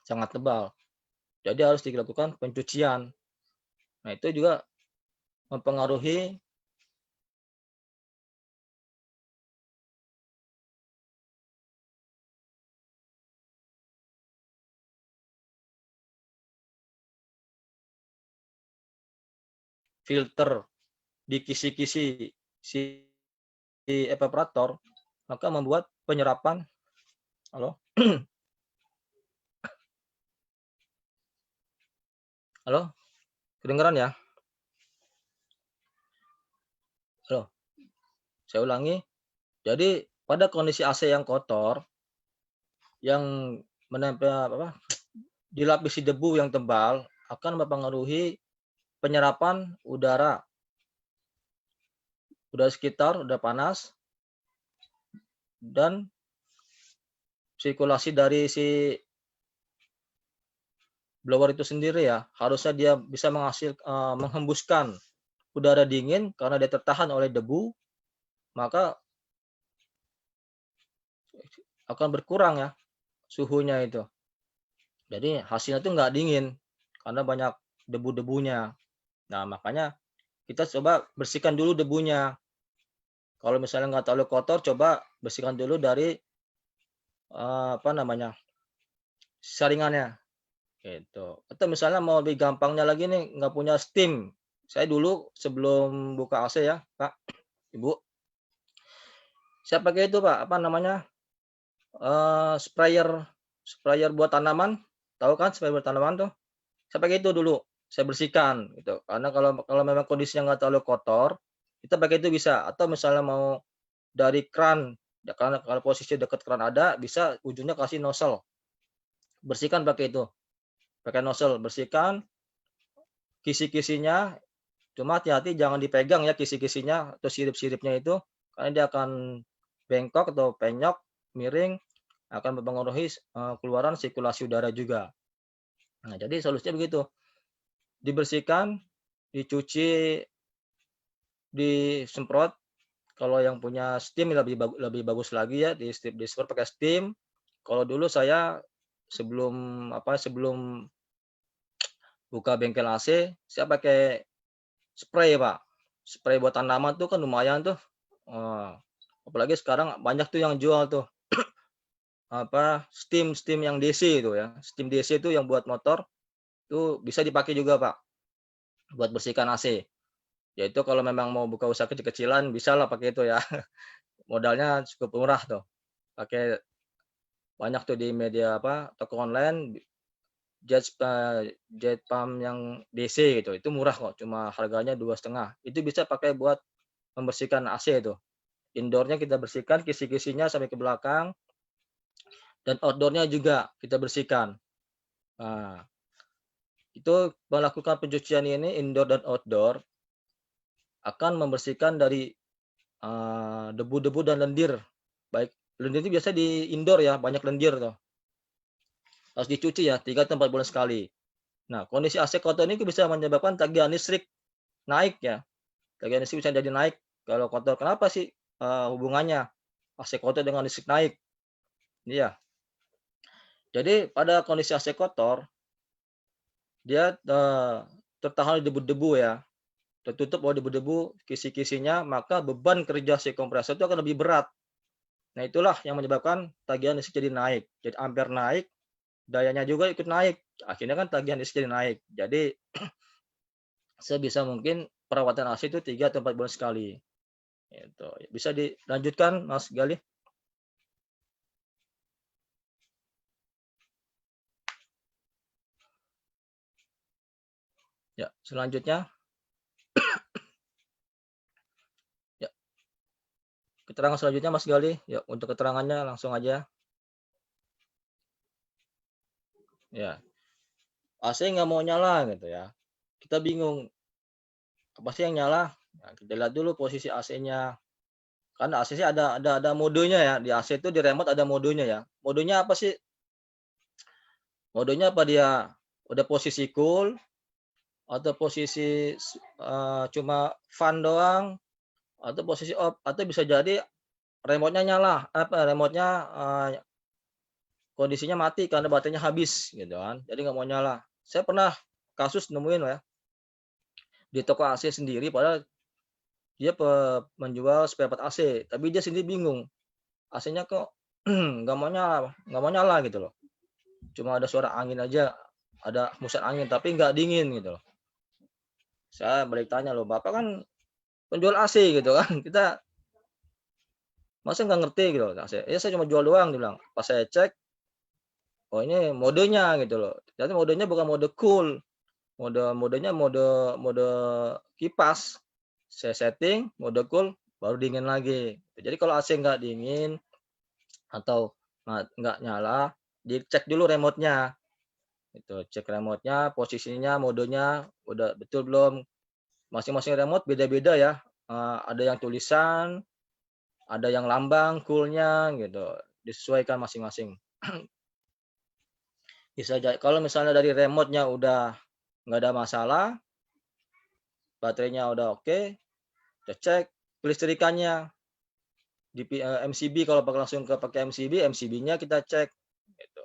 sangat tebal. Jadi harus dilakukan pencucian. Nah, itu juga mempengaruhi filter di kisi-kisi si evaporator, maka membuat penyerapan halo halo kedengeran ya? Halo, saya ulangi, Jadi pada kondisi AC yang kotor, yang menempel dilapisi debu yang tebal akan mempengaruhi penyerapan udara sekitar, udara panas, dan sirkulasi dari si blower itu sendiri ya. Harusnya dia bisa menghembuskan udara dingin karena dia tertahan oleh debu, maka akan berkurang ya suhunya itu. Jadi hasilnya itu nggak dingin karena banyak debu-debunya. Nah, makanya kita coba bersihkan dulu debunya. Kalau misalnya nggak terlalu kotor, coba bersihkan dulu dari saringannya. Gitu. Atau misalnya mau lebih gampangnya lagi nih, nggak punya steam. Saya dulu sebelum buka AC ya, Pak, Ibu, saya pakai itu Pak, sprayer buat tanaman. Tahu kan sprayer buat tanaman tuh? Saya pakai itu dulu, saya bersihkan gitu. Karena kalau memang kondisinya nggak terlalu kotor, kita pakai itu bisa. Atau misalnya mau dari keran, ya, karena kalau posisi dekat keran ada, bisa ujungnya kasih nozzle. Bersihkan pakai itu. Pakai nozzle, bersihkan kisi-kisinya. Cuma hati-hati jangan dipegang ya kisi-kisinya atau sirip-siripnya itu, karena dia akan bengkok atau penyok, miring, akan mempengaruhi keluaran sirkulasi udara juga. Nah, jadi solusinya begitu. Dibersihkan, dicuci, disemprot. Kalau yang punya steam lebih bagus lagi ya, disemprot pakai steam. Kalau dulu saya sebelum buka bengkel AC, saya pakai spray Pak. Spray buat tanaman tuh kan lumayan tuh. Apalagi sekarang banyak tuh yang jual tuh steam yang DC itu ya. Steam DC itu yang buat motor itu bisa dipakai juga Pak buat bersihkan AC. Yaitu kalau memang mau buka usaha kecil-kecilan bisa lah pakai itu ya. Modalnya cukup murah tuh. Pakai banyak tuh di media toko online jet pump yang DC gitu. Itu murah kok, cuma harganya 2,5. Itu bisa pakai buat membersihkan AC itu. Indoornya kita bersihkan, kisi-kisinya sampai ke belakang, dan outdoornya juga kita bersihkan. Nah, itu melakukan pencucian ini indoor dan outdoor akan membersihkan dari debu-debu dan lendir. Baik, lendir itu biasa di indoor ya, banyak lendir tuh. Harus dicuci ya 3-4 bulan sekali. Nah, kondisi AC kotor ini bisa menyebabkan tagihan listrik naik ya. Tagihan listrik bisa jadi naik kalau kotor. Kenapa sih hubungannya AC kotor dengan listrik naik? Iya. Jadi pada kondisi AC kotor, dia tertahan debu-debu ya, tertutup oleh debu-debu kisi-kisinya, maka beban kerja si kompresor itu akan lebih berat. Nah, itulah yang menyebabkan tagihan listrik jadi naik. Jadi ampere naik, dayanya juga ikut naik. Akhirnya kan tagihan listrik jadi naik. Jadi sebisa mungkin perawatan AC itu 3-4 bulan sekali. Itu bisa dilanjutkan Mas Gali. Ya, selanjutnya. Ya. Keterangan selanjutnya Mas Gali. Ya, untuk keterangannya langsung aja. Ya. AC nggak mau nyala gitu ya. Kita bingung. Apa sih yang nyala? Nah, kita lihat dulu posisi AC-nya. Karena AC sih ada modenya ya. Di AC itu di remote ada modenya ya. Modenya apa sih? Modenya apa dia udah posisi cool atau posisi cuma fan doang atau posisi off, atau bisa jadi remote-nya nyala, remote-nya kondisinya mati karena baterainya habis gitu kan. Jadi nggak mau nyala. Saya pernah kasus nemuin ya di toko AC sendiri, padahal dia menjual spare part AC, tapi dia sendiri bingung. AC-nya kok nggak mau nyala gitu loh. Cuma ada suara angin aja, ada hembusan angin, tapi nggak dingin gitu loh. Saya balik tanya loh, Bapak kan penjual AC gitu kan, kita masa nggak ngerti gitu loh. Ya saya cuma jual doang, dia bilang. Pas saya cek, oh ini modenya gitu loh. Jadi modenya bukan mode cool, modenya mode kipas. Saya setting mode cool, baru dingin lagi. Jadi kalau AC nggak dingin atau nggak nyala, dicek dulu remote-nya. Itu cek remote-nya, posisinya, modenya udah betul belum. Masing-masing remote beda-beda ya. Ada yang tulisan, ada yang lambang coolnya gitu. Disesuaikan masing-masing. Bisa jadi kalau misalnya dari remote-nya udah nggak ada masalah, baterainya udah oke, kita cek kelistrikannya di MCB. Kalau langsung pakai MCB-nya kita cek gitu.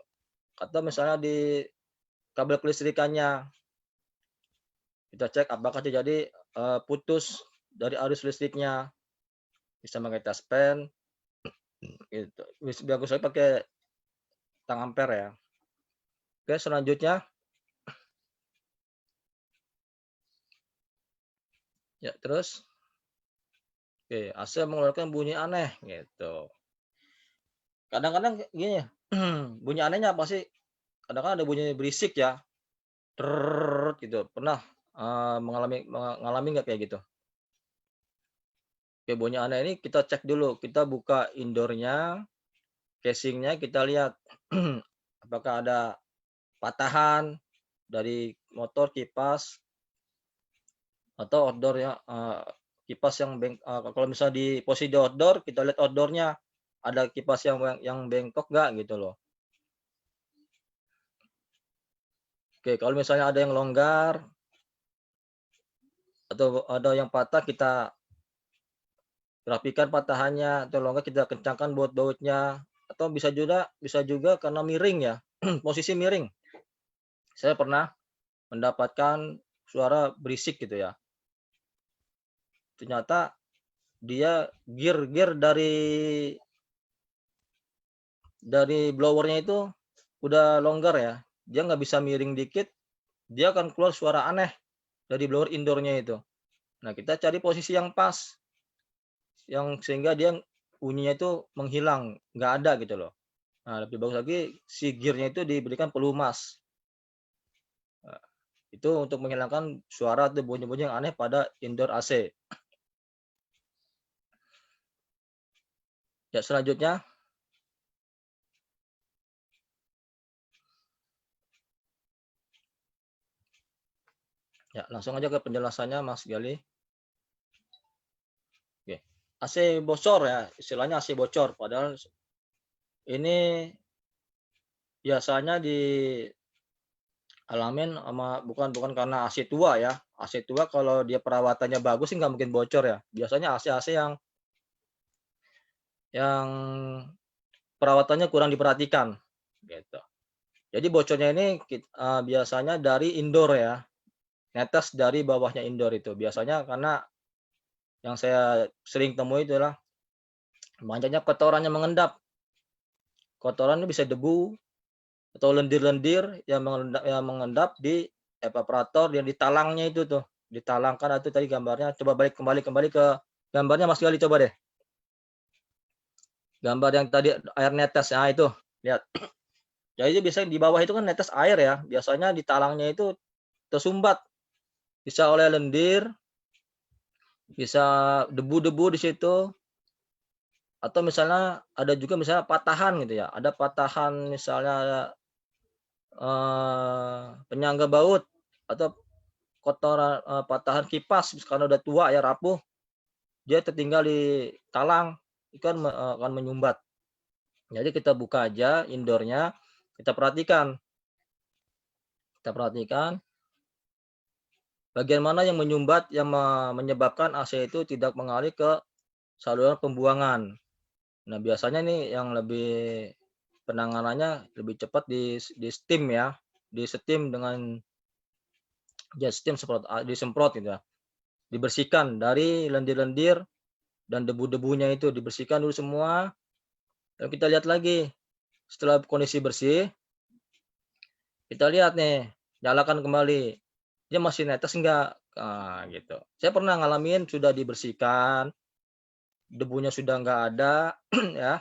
Atau misalnya di kabel kelistrikannya kita cek apakah terjadi putus dari arus listriknya. Bisa pakai tes pen gitu. Bagus lagi pakai tang ampere ya. Oke, selanjutnya ya terus oke, AC mengeluarkan bunyi aneh gitu. Kadang-kadang gini bunyi anehnya apa sih? Kadang-kadang ada bunyi berisik ya. Trrrr gitu. Pernah mengalami nggak kayak gitu? Oke, bunyi aneh ini kita cek dulu. Kita buka indoornya, casingnya kita lihat apakah ada patahan dari motor kipas atau outdoor ya, kipas yang kalau misalnya di posisi di outdoor, kita lihat outdoornya ada kipas yang bengkok nggak gitu loh. Oke, kalau misalnya ada yang longgar atau ada yang patah, kita rapikan patahannya, atau longgar kita kencangkan baut-bautnya, atau bisa juga karena miring ya, posisi miring. Saya pernah mendapatkan suara berisik gitu ya. Ternyata dia gear dari blowernya itu udah longgar ya. Dia nggak bisa miring dikit, dia akan keluar suara aneh dari blower indoornya itu. Nah, kita cari posisi yang pas, yang sehingga dia bunyinya itu menghilang, nggak ada gitu loh. Nah, lebih bagus lagi si gearnya itu diberikan pelumas. Nah, itu untuk menghilangkan suara atau bunyi-bunyi yang aneh pada indoor AC. Ya, selanjutnya. Ya, langsung aja ke penjelasannya Mas Gali. Oke. AC bocor ya, istilahnya AC bocor. Padahal ini biasanya dialamin bukan karena AC tua ya. AC tua kalau dia perawatannya bagus sih nggak mungkin bocor ya. Biasanya AC yang perawatannya kurang diperhatikan gitu. Jadi bocornya ini biasanya dari indoor ya. Netes dari bawahnya indoor itu. Biasanya karena yang saya sering temui itulah banyaknya kotorannya mengendap. Kotoran itu bisa debu atau lendir-lendir yang mengendap di evaporator yang di talangnya itu tuh. Ditalangkan itu tadi gambarnya. Coba kembali ke gambarnya Mas Gali, coba deh. Gambar yang tadi air netes, nah itu lihat. Jadi biasanya di bawah itu kan netes air ya. Biasanya di talangnya itu tersumbat. Bisa oleh lendir, bisa debu-debu di situ, atau misalnya ada juga misalnya patahan gitu ya. Ada patahan misalnya penyangga baut atau kotoran patahan kipas karena udah tua ya rapuh, dia tertinggal di talang, itu kan akan menyumbat. Jadi kita buka aja indoornya, kita perhatikan bagian mana yang menyumbat yang menyebabkan AC itu tidak mengalir ke saluran pembuangan. Nah, biasanya nih yang lebih penanganannya lebih cepat di steam ya. Di steam dengan jet steam disemprot gitu ya. Dibersihkan dari lendir-lendir dan debu-debunya itu, dibersihkan dulu semua. Lalu kita lihat lagi. Setelah kondisi bersih, kita lihat nih, nyalakan kembali. Dia masih netes enggak? Nah, gitu. Saya pernah ngalamin sudah dibersihkan, debunya sudah enggak ada, ya.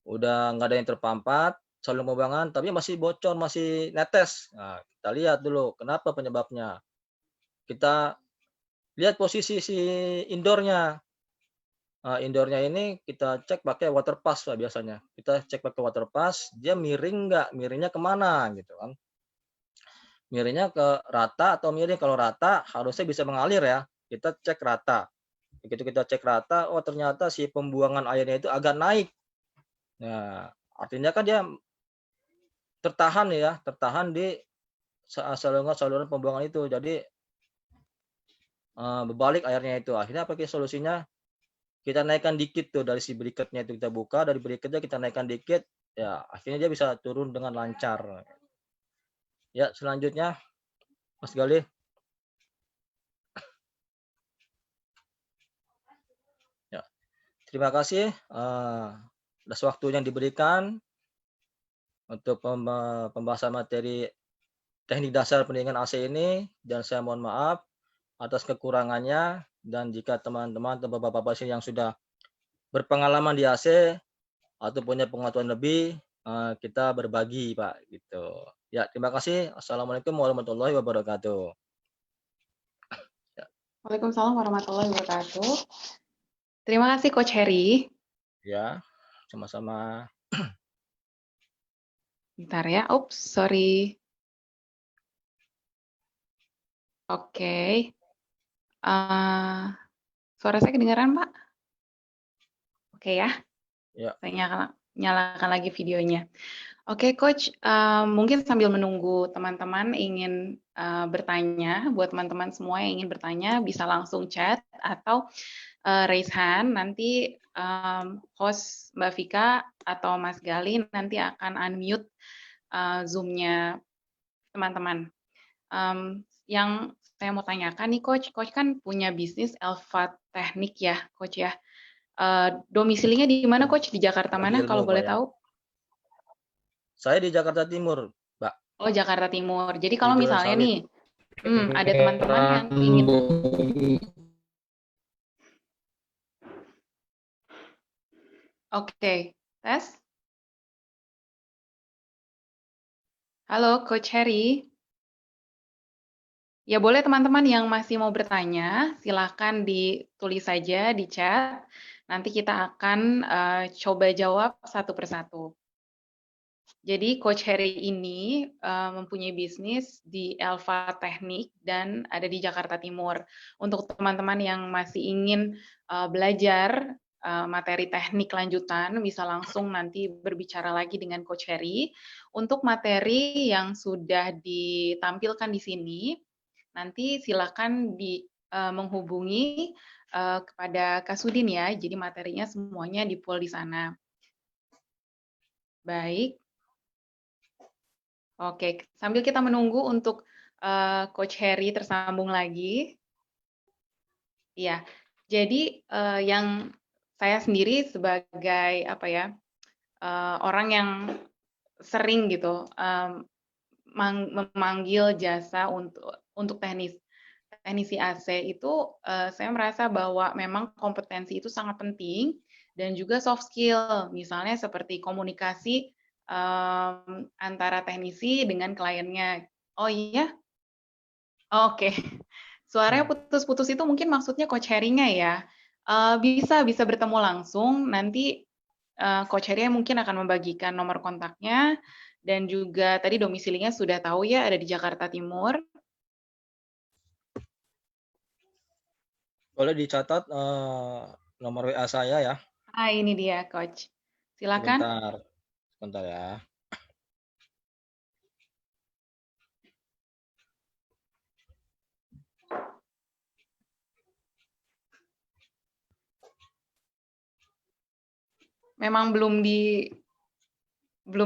Udah enggak ada yang terpampat, saluran pembuangan, tapi masih bocor, masih netes. Nah, kita lihat dulu kenapa penyebabnya. Kita lihat posisi si indoornya. indoornya ini kita cek pakai water pass Pak biasanya. Kita cek pakai water pass, dia miring nggak, miringnya kemana gitu kan. Miringnya ke rata atau miring, kalau rata harusnya bisa mengalir ya. Kita cek rata. Begitu kita cek rata, oh ternyata si pembuangan airnya itu agak naik. Nah, artinya kan dia tertahan ya, tertahan di saluran pembuangan itu. Jadi berbalik airnya itu. Akhirnya pakai solusinya kita naikkan dikit tuh dari si beriketnya itu kita buka, dari beriketnya kita naikkan dikit, ya akhirnya dia bisa turun dengan lancar. Ya, selanjutnya Mas Galih. Ya, terima kasih atas waktu yang diberikan untuk pembahasan materi teknik dasar pendinginan AC ini, dan saya mohon maaf atas kekurangannya, dan jika teman-teman atau bapak-bapak yang sudah berpengalaman di AC atau punya pengetahuan lebih, kita berbagi Pak gitu. Ya, terima kasih. Assalamualaikum warahmatullahi wabarakatuh. Waalaikumsalam warahmatullahi wabarakatuh. Terima kasih Coach Heri. Ya, sama-sama. Bentar ya. Ups, sorry. Oke. Suara saya kedengaran, Pak? Oke ya. Ya. Saya nyalakan lagi videonya. Oke, Coach. Mungkin sambil menunggu teman-teman ingin bertanya, buat teman-teman semua yang ingin bertanya, bisa langsung chat atau raise hand. Nanti host Mbak Vika atau Mas Gali nanti akan unmute Zoom-nya teman-teman. Yang saya mau tanyakan nih Coach kan punya bisnis Elva Teknik ya Coach ya. Domisilinya di mana Coach? Di Jakarta mana kalau boleh tahu? Saya di Jakarta Timur, Mbak. Oh, Jakarta Timur. Jadi kalau Di Duren misalnya Sawit. nih, ada teman-teman yang ingin Oke, tes. Halo Coach Heri. Ya boleh teman-teman yang masih mau bertanya, silakan ditulis saja di chat. Nanti kita akan coba jawab satu persatu. Jadi Coach Heri ini mempunyai bisnis di Elva Teknik dan ada di Jakarta Timur. Untuk teman-teman yang masih ingin belajar materi teknik lanjutan, bisa langsung nanti berbicara lagi dengan Coach Heri. Untuk materi yang sudah ditampilkan di sini, nanti silakan menghubungi kepada Kasudin ya. Jadi materinya semuanya di-pool di sana. Baik. Oke, sambil kita menunggu untuk Coach Heri tersambung lagi. Iya, jadi yang saya sendiri sebagai orang yang sering gitu memanggil jasa untuk teknisi AC itu, saya merasa bahwa memang kompetensi itu sangat penting dan juga soft skill, misalnya seperti komunikasi antara teknisi dengan kliennya. Oh iya? Oke. Suaranya putus-putus itu mungkin maksudnya Coach Heri-nya ya. Bisa bertemu langsung, nanti Coach Heri mungkin akan membagikan nomor kontaknya, dan juga tadi domisilinya sudah tahu ya, ada di Jakarta Timur. Boleh dicatat nomor WA saya ya. Ini dia Coach. Silakan. Sebentar ya. Memang belum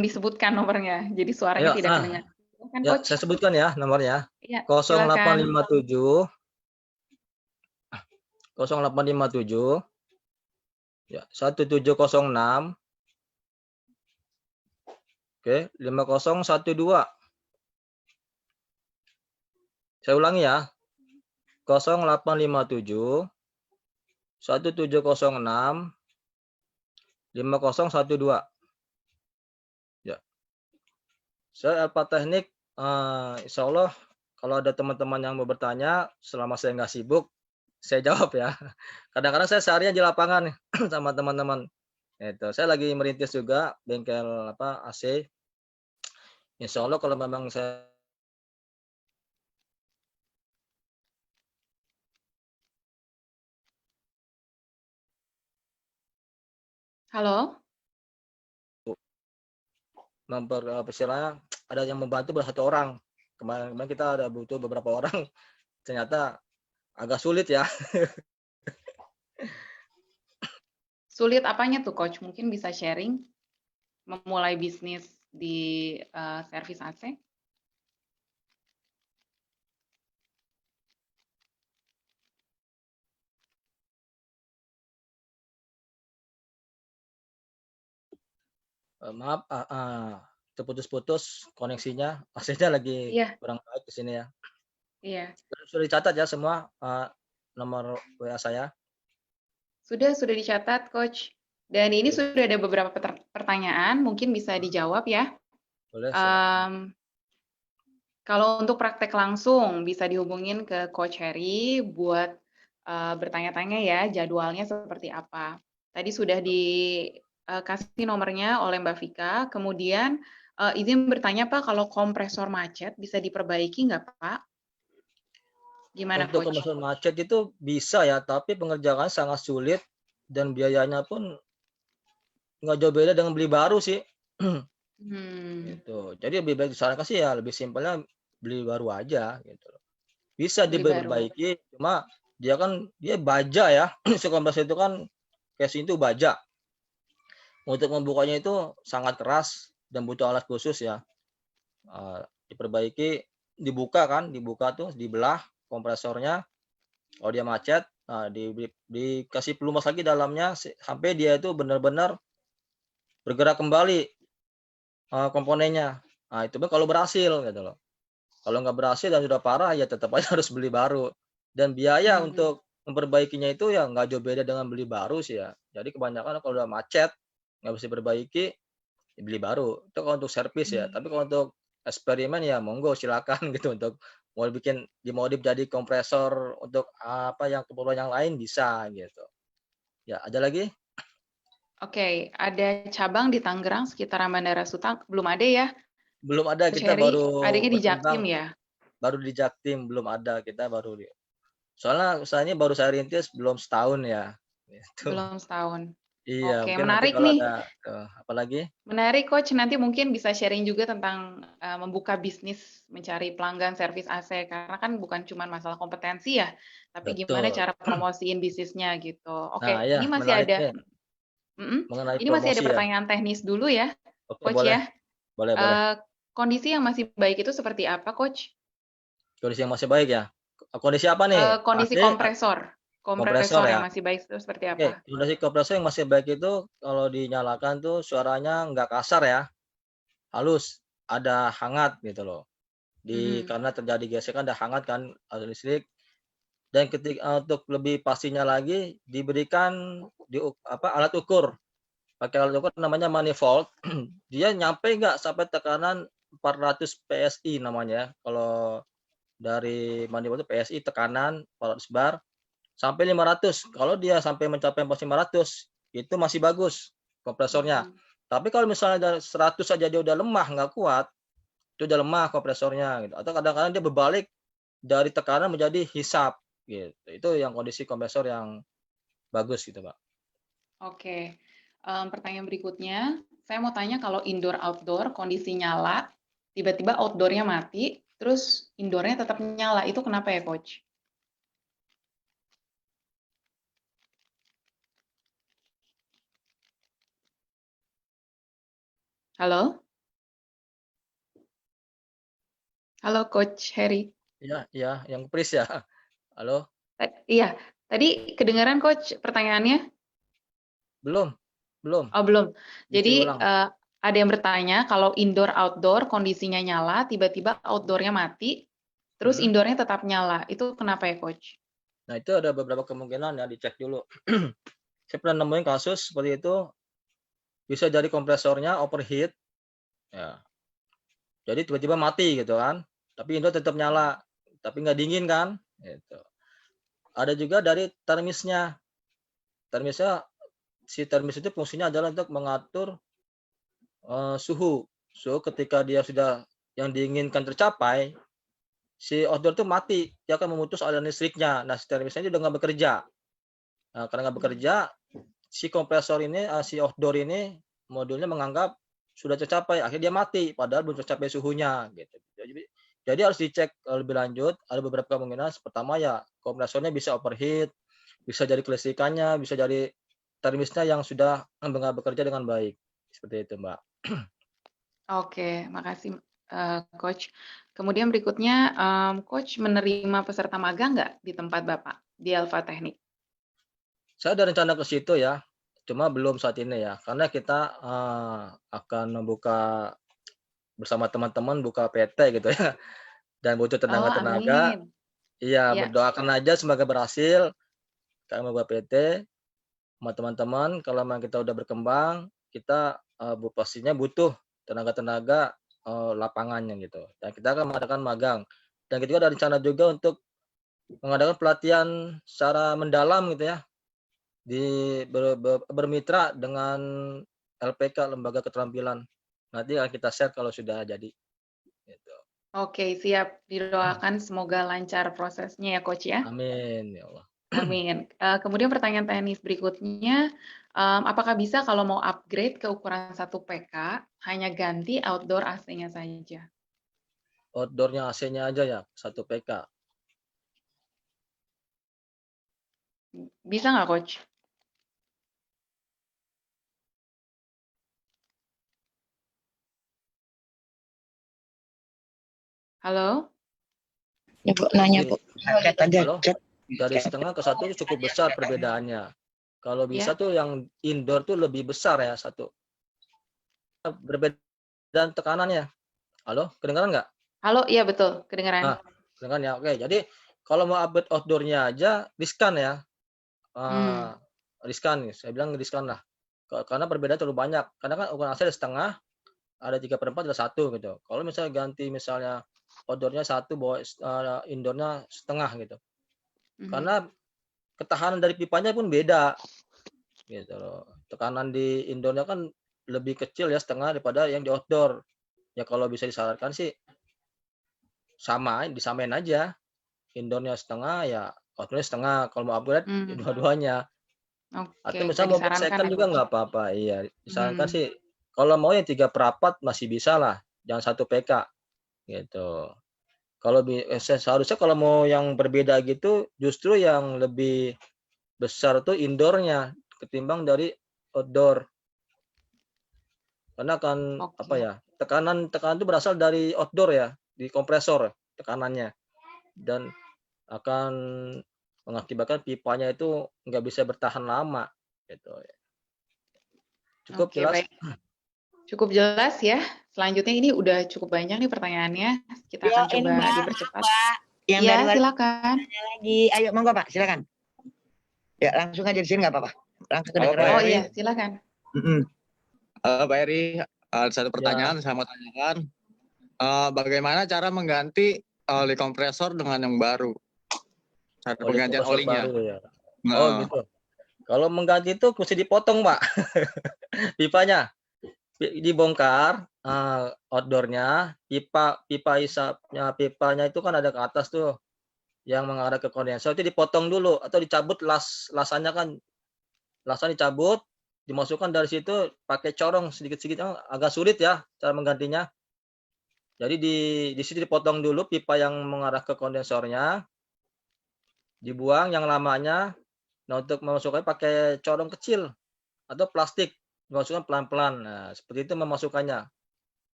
disebutkan nomornya, jadi suaranya tidak terdengar. Ya, saya sebutkan ya nomornya. Ya, 0857 0857 ya 1706 oke 5012. Saya ulangi ya. 0857 1706 5012. Ya. Saya Elva Teknik, insya Allah kalau ada teman-teman yang mau bertanya, selama saya nggak sibuk, saya jawab ya. Kadang-kadang saya seharian di lapangan nih sama teman-teman. Itu saya lagi merintis juga bengkel AC. Insya Allah kalau memang saya Halo? istilahnya ada yang membantu baru 1 orang. Kemarin kita ada butuh beberapa orang. Ternyata agak sulit ya. Sulit apanya tuh, Coach? Mungkin bisa sharing memulai bisnis di servis AC? Maaf, terputus-putus koneksinya. AC-nya lagi Iya, kurang baik di sini ya. iya. Sudah dicatat ya semua nomor WA saya. Sudah dicatat, Coach. Dan ini Oke. sudah ada beberapa pertanyaan, mungkin bisa dijawab ya. Boleh. Silakan. Kalau untuk praktek langsung, bisa dihubungin ke Coach Heri buat bertanya-tanya ya, jadwalnya seperti apa. Tadi sudah dikasih nomornya oleh Mbak Vika, kemudian izin bertanya Pak, kalau kompresor macet bisa diperbaiki nggak Pak? Gimana Untuk Coach? kompresor macet itu bisa ya, tapi pengerjaan sangat sulit dan biayanya pun nggak jauh beda dengan beli baru sih. Gitu. Jadi lebih baik disarankan sih ya lebih simpelnya beli baru aja gitu. Bisa Beli baru. diperbaiki, cuma dia baja ya. Si kompresor itu kan casing itu baja. Untuk membukanya itu sangat keras dan butuh alat khusus ya. Diperbaiki, dibuka tuh, dibelah kompresornya. Kalau dia macet, dikasih pelumas lagi dalamnya sampai dia itu benar-benar bergerak kembali komponennya. Nah, itu pun kalau berhasil gitu loh. Kalau nggak berhasil dan sudah parah ya tetap aja harus beli baru. Dan biaya untuk memperbaikinya itu ya nggak jauh beda dengan beli baru sih ya. Jadi kebanyakan kalau udah macet nggak bisa diperbaiki, ya beli baru. Itu kalau untuk servis ya. Tapi kalau untuk eksperimen ya monggo silakan gitu untuk mau dimodif jadi kompresor untuk yang keperluan yang lain bisa gitu. Ya, ada lagi? Oke, ada cabang di Tangerang sekitaran Bandara Suta, belum ada ya? Belum ada, Coach kita Heri, baru adanya di Jaktim berkembang, ya? baru di Jaktim, belum ada, kita baru soalnya usahanya baru saya rintis belum setahun ya. Gitu. Belum setahun. Iya, Oke, mungkin nanti menarik kalau nih. ada apa lagi? Menarik, Coach. Nanti mungkin bisa sharing juga tentang membuka bisnis, mencari pelanggan servis AC. Karena kan bukan cuma masalah kompetensi ya, tapi gimana Betul. cara promosiin bisnisnya gitu. Nah, Oke, ya ini masih menarik ada, nih mengenai ini masih ada promosi ya. pertanyaan teknis dulu ya, Oke, Coach boleh. ya. Boleh. Kondisi yang masih baik itu seperti apa, Coach? Kondisi yang masih baik ya. Kondisi apa nih? Kondisi AC, kompresor. kompresor Kompresor ya. yang masih baik itu seperti Oke, apa? kondisi kompresor yang masih baik itu kalau dinyalakan tuh suaranya nggak kasar ya. Halus, ada hangat gitu loh. Karena terjadi gesekan ada hangat kan arus listrik. Dan untuk lebih pastinya lagi diberikan alat ukur. Pakai alat ukur namanya manifold. Dia nyampe nggak sampai tekanan 400 PSI namanya. Kalau dari manifold itu PSI tekanan 400 bar sampai 500. Kalau dia sampai mencapai 500 itu masih bagus kompresornya. Tapi kalau misalnya dari 100 saja dia udah lemah, nggak kuat, itu udah lemah kompresornya gitu. Atau kadang-kadang dia berbalik dari tekanan menjadi hisap gitu. Itu yang kondisi kompresor yang bagus gitu, Pak. Oke. Pertanyaan berikutnya, saya mau tanya kalau indoor outdoor kondisi nyala, tiba-tiba outdoornya mati, terus indoornya tetap nyala, itu kenapa ya, Coach? Halo? Halo, Coach Heri. Iya, yang pris ya. Halo? Iya, tadi kedengaran, Coach, pertanyaannya? Belum. Oh, belum. Jadi, Ulang. ada yang bertanya, kalau indoor outdoor kondisinya nyala, tiba-tiba outdoornya mati, terus indoornya tetap nyala, itu kenapa ya, Coach? Nah, itu ada beberapa kemungkinan ya, dicek dulu. Saya pernah nemuin kasus seperti itu, bisa jadi kompresornya overheat, ya. Jadi tiba-tiba mati gitu kan, tapi indoor tetap nyala, tapi nggak dingin kan, gitu. ada juga dari termisnya. Si termis itu fungsinya adalah untuk mengatur suhu. Suhu ketika dia sudah yang diinginkan tercapai, si outdoor itu mati, dia akan memutus aliran listriknya. Nah, si termisnya itu udah nggak bekerja. Nah, karena nggak bekerja, si kompresor ini, si outdoor ini modulnya menganggap sudah tercapai, akhirnya dia mati, padahal belum tercapai suhunya. Gitu. Jadi harus dicek lebih lanjut. Ada beberapa kemungkinan. Pertama ya kompresornya bisa overheat, bisa jadi kelistrikannya, bisa jadi termisnya yang sudah nggak bekerja dengan baik. Seperti itu, Mbak. Oke, makasih Coach. Kemudian berikutnya, Coach menerima peserta magang nggak di tempat Bapak di Alfa Teknik? Saya ada rencana ke situ ya, cuma belum saat ini ya, karena kita akan membuka bersama teman-teman buka PT gitu ya, dan butuh tenaga-tenaga. Amin. Iya, Ya. berdoakan aja semoga berhasil. Kami membuka PT sama teman-teman. Kalau memang kita udah berkembang, kita pastinya butuh tenaga-tenaga lapangannya gitu. Dan kita akan mengadakan magang. Dan kita ada rencana juga untuk mengadakan pelatihan secara mendalam gitu ya, bermitra dengan LPK, Lembaga Keterampilan. Nanti akan kita share kalau sudah jadi. Gitu. Oke, siap. Didoakan semoga lancar prosesnya ya, Coach ya. Amin, ya Allah. Amin. Kemudian pertanyaan teknis berikutnya, apakah bisa kalau mau upgrade ke ukuran 1 PK, hanya ganti outdoor AC-nya saja? Outdoor-nya AC-nya aja ya, 1 PK. Bisa nggak, Coach? Halo? Ya Bu, nanya Bu. Halo? Dari setengah ke 1 itu cukup besar perbedaannya. Kalau bisa tuh yang indoor tuh lebih besar ya 1. Berbeda tekanannya. Halo, kedengaran nggak? Halo, iya betul, kedengaran. Kedengaran ya. Oke, jadi kalau mau upgrade outdoor-nya aja riskan ya. Riskan, saya bilang riskan lah. Karena perbedaan terlalu banyak. Karena kan ukuran AC ada setengah, ada 3/4 ada 1 gitu. Kalau misalnya ganti misalnya outdoor-nya 1, indoor-nya setengah gitu. Karena ketahanan dari pipanya pun beda. Gitu loh. Tekanan di indoor-nya kan lebih kecil ya setengah daripada yang di outdoor. Ya kalau bisa disarankan sih disamain aja. Indoor-nya setengah ya outdoor-nya setengah. Kalau mau upgrade dua-duanya. Atau misalnya mau second juga nggak apa-apa. Iya, disarankan sih kalau mau yang 3/4 masih bisa lah, jangan 1 PK gitu. Kalau seharusnya kalau mau yang berbeda gitu, justru yang lebih besar tuh indoor-nya ketimbang dari outdoor. Karena kan apa ya, tekanan itu berasal dari outdoor ya, di kompresor tekanannya, dan akan mengakibatkan pipanya itu nggak bisa bertahan lama gitu. Cukup jelas? Baik. Cukup jelas ya. Selanjutnya ini udah cukup banyak nih pertanyaannya. Kita akan coba dipercepat. Iya, silakan. Lagi, ayo monggo Pak, silakan. Ya langsung aja di sini nggak apa-apa. Langsung Oh iya, silakan. Pak Eri, satu pertanyaan saya mau tanyakan. Bagaimana cara mengganti oli kompresor dengan yang baru? Cara penggantian olinya. Baru, ya. Oh gitu. Kalau mengganti itu mesti dipotong, Pak. Pipanya dibongkar, outdoor-nya, pipanya itu kan ada ke atas tuh yang mengarah ke kondensor, itu dipotong dulu atau dicabut lasannya kan. Lasan dicabut, dimasukkan dari situ pakai corong sedikit-sedikit, agak sulit ya cara menggantinya. Jadi di situ dipotong dulu pipa yang mengarah ke kondensornya, dibuang yang lamanya. Nah, untuk memasukkannya pakai corong kecil atau plastik, dimasukkan pelan-pelan. Nah, seperti itu memasukkannya.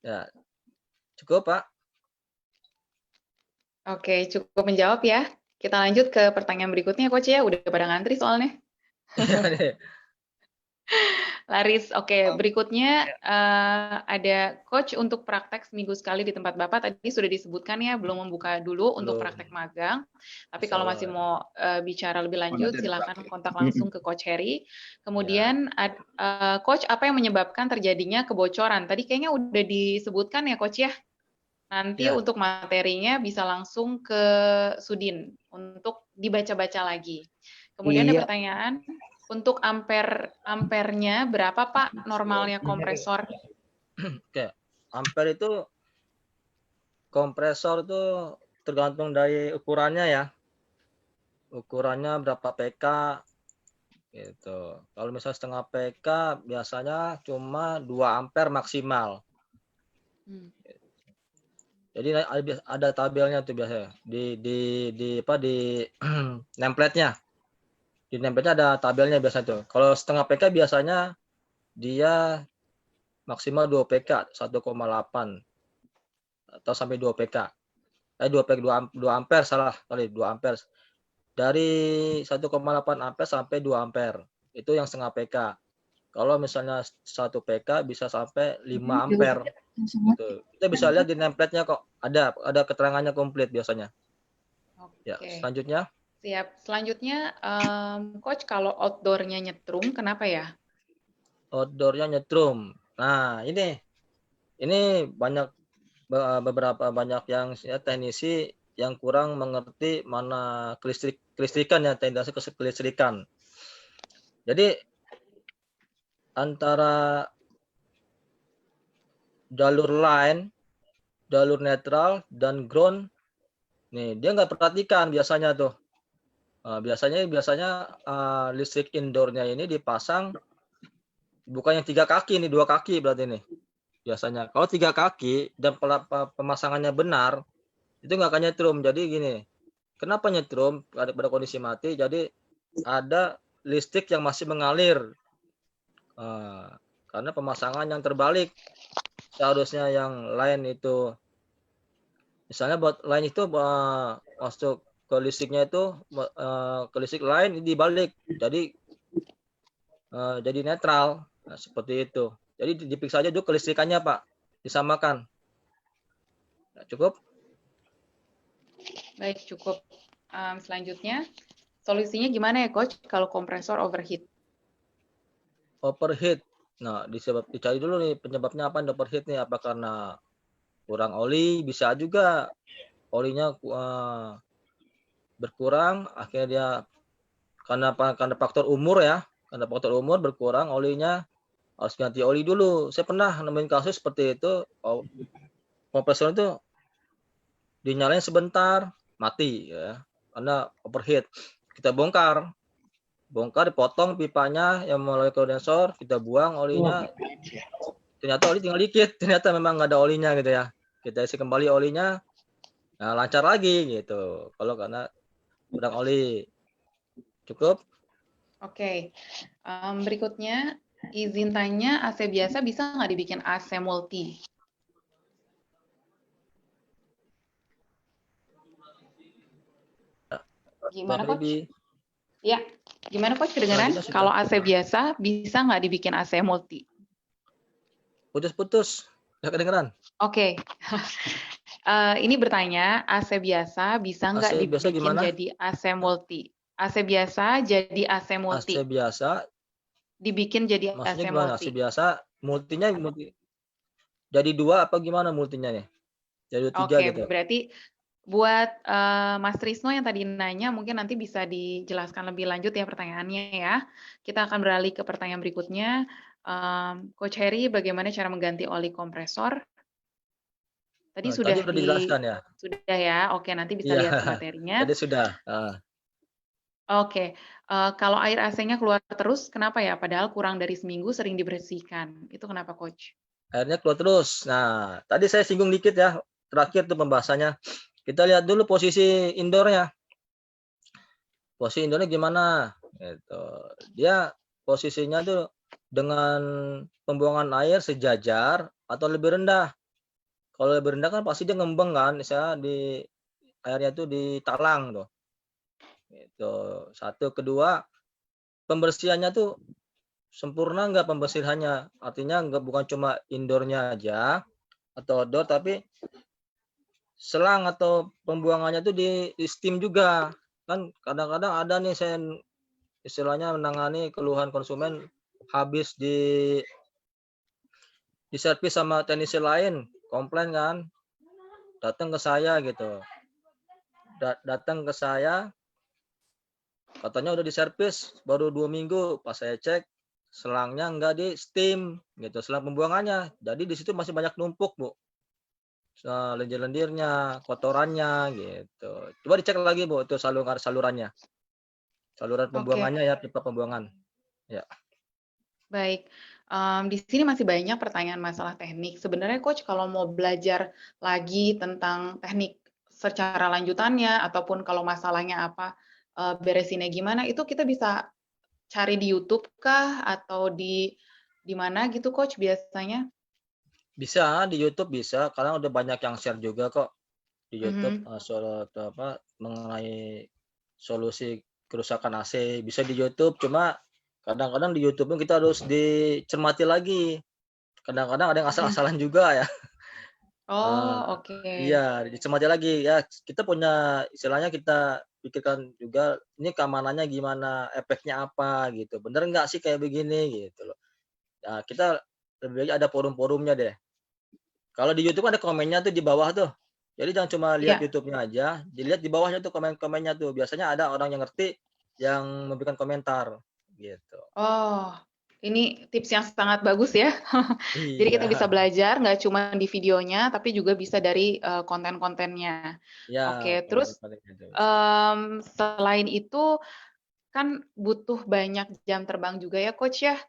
Ya, cukup Pak. Oke, cukup menjawab ya. Kita lanjut ke pertanyaan berikutnya, Coach ya. Udah pada ngantri soalnya. Laris, oke. Berikutnya ada Coach untuk praktek seminggu sekali di tempat Bapak. Tadi sudah disebutkan ya, belum membuka dulu untuk praktek magang. Tapi kalau masih mau bicara lebih lanjut, silakan kontak langsung ke Coach Heri. Kemudian, Coach, apa yang menyebabkan terjadinya kebocoran? Tadi kayaknya udah disebutkan ya, Coach ya? Nanti Ya. untuk materinya bisa langsung ke Sudin untuk dibaca-baca lagi. Kemudian ada Iya. pertanyaan, untuk ampernya berapa Pak normalnya kompresor? Oke, ampere itu kompresor itu tergantung dari ukurannya ya. Ukurannya berapa PK gitu. Kalau misalnya setengah PK biasanya cuma 2 ampere maksimal. Hmm. Jadi ada tabelnya tuh biasanya di template-nya. Di template-nya ada tabelnya biasa tuh. Kalau setengah PK biasanya dia maksimal 2 PK 1,8 atau sampai 2 PK. 2 PK 2 ampere salah kali 2 ampere. Dari 1,8 ampere sampai 2 ampere. Itu yang setengah PK. Kalau misalnya 1 PK bisa sampai 5 ampere. Gitu. Kita bisa lihat di template-nya kok ada keterangannya komplit biasanya. Oke. Ya, selanjutnya. Siap. Selanjutnya, Coach, kalau outdoor-nya nyetrum, kenapa ya? Outdoor-nya nyetrum. Nah, ini beberapa banyak yang teknisi yang kurang mengerti mana kelistrikan ya, teknisi kelistrikan. Jadi antara jalur line, jalur netral, dan ground, nih dia nggak perhatikan biasanya tuh. Biasanya listrik indoornya ini dipasang bukan yang 3 kaki nih, 2 kaki berarti nih biasanya. Kalau 3 kaki dan pemasangannya benar, itu nggak akan nyetrum. Jadi gini, kenapa nyetrum pada kondisi mati? Jadi ada listrik yang masih mengalir karena pemasangan yang terbalik. Seharusnya yang lain itu, misalnya buat lain itu masuk ke listriknya itu ke listrik lain dibalik, jadi netral. Nah, seperti itu. Jadi diperiksa aja dulu kelistrikannya Pak, disamakan. Nah, cukup? Baik, cukup. Selanjutnya, solusinya gimana ya Coach kalau kompresor overheat? Overheat. Nah, dicari dulu nih penyebabnya apa overheat nih, apa karena kurang oli, bisa juga olinya berkurang, akhirnya dia karena faktor umur ya, karena faktor umur berkurang olinya, harus ganti oli dulu. Saya pernah nemuin kasus seperti itu, kompresor itu dinyalain sebentar mati ya, karena overheat. Kita bongkar, dipotong pipanya yang melalui kondensor, kita buang olinya. Ternyata oli tinggal dikit, ternyata memang nggak ada olinya gitu ya. Kita isi kembali olinya, nah lancar lagi gitu. Kalau karena kurang oli. Cukup? Oke. Berikutnya, izin tanya, AC biasa bisa nggak dibikin AC multi? Gimana Coach? Ya, gimana Coach kedengaran? Kalau AC biasa bisa nggak dibikin AC multi? Putus-putus, nggak kedengeran. Oke. Ini bertanya, AC biasa bisa nggak dibikin jadi AC multi? AC biasa jadi AC multi. AC biasa Dibikin jadi maksudnya AC gimana? multi. AC biasa multinya jadi 2 apa gimana multinya nih? Jadi 3 gitu. Oke, berarti buat Mas Trisno yang tadi nanya, mungkin nanti bisa dijelaskan lebih lanjut ya pertanyaannya ya. Kita akan beralih ke pertanyaan berikutnya. Coach Heri, bagaimana cara mengganti oli kompresor? Tadi sudah dijelaskan ya. Sudah ya. Oke, nanti bisa lihat materinya. Tadi sudah. Oke, kalau air AC-nya keluar terus, kenapa ya? Padahal kurang dari seminggu sering dibersihkan. Itu kenapa, Coach? Airnya keluar terus. Nah, tadi saya singgung dikit ya. Terakhir tuh pembahasannya. Kita lihat dulu posisi indoornya. Posisi indoornya gimana? Gitu. Dia posisinya tuh dengan pembuangan air sejajar atau lebih rendah. Kalau lebih rendah kan pasti dia ngembang kan, misalnya di airnya tuh di talang tuh. Itu satu. Kedua, pembersihannya tuh sempurna nggak pembersihannya? Artinya bukan cuma indoornya aja atau outdoor, tapi selang atau pembuangannya tuh di steam juga. Kan kadang-kadang ada nih saya istilahnya menangani keluhan konsumen habis di servis sama teknisi lain, komplain kan. datang ke saya gitu. Datang ke saya, katanya udah diservis baru 2 minggu. Pas saya cek, selangnya nggak di steam gitu, selang pembuangannya. Jadi di situ masih banyak numpuk, Bu. Lendir-lendirnya, kotorannya gitu. Coba dicek lagi, Bu, itu salurannya. Saluran Oke, pembuangannya ya, pipa pembuangan. Ya. baik. Di sini masih banyak pertanyaan masalah teknik. Sebenarnya Coach kalau mau belajar lagi tentang teknik secara lanjutannya ataupun kalau masalahnya apa, beresinnya gimana, itu kita bisa cari di YouTube kah atau di mana gitu Coach biasanya? Bisa di YouTube bisa, karena udah banyak yang share juga kok di YouTube Mhm. mengenai solusi kerusakan AC. Bisa di YouTube, cuma kadang-kadang di YouTube kita harus dicermati lagi. Kadang-kadang ada yang asal-asalan juga ya. Oh, oke. Iya, dicermati lagi ya. Kita punya istilahnya kita pikirkan juga ini keamanannya gimana, efeknya apa gitu. Bener nggak sih kayak begini gitu loh. Nah, kita lebih baik ada forum-forumnya deh. Kalau di YouTube ada komennya tuh di bawah tuh. Jadi jangan cuma lihat Iya. YouTube-nya aja, dilihat di bawahnya tuh komen-komennya tuh. Biasanya ada orang yang ngerti yang memberikan komentar gitu. Oh, ini tips yang sangat bagus ya. Jadi kita bisa Iya. belajar nggak cuma di videonya, tapi juga bisa dari konten-kontennya. Ya, Oke, terus konten-konten gitu. selain itu kan butuh banyak jam terbang juga ya Coach ya.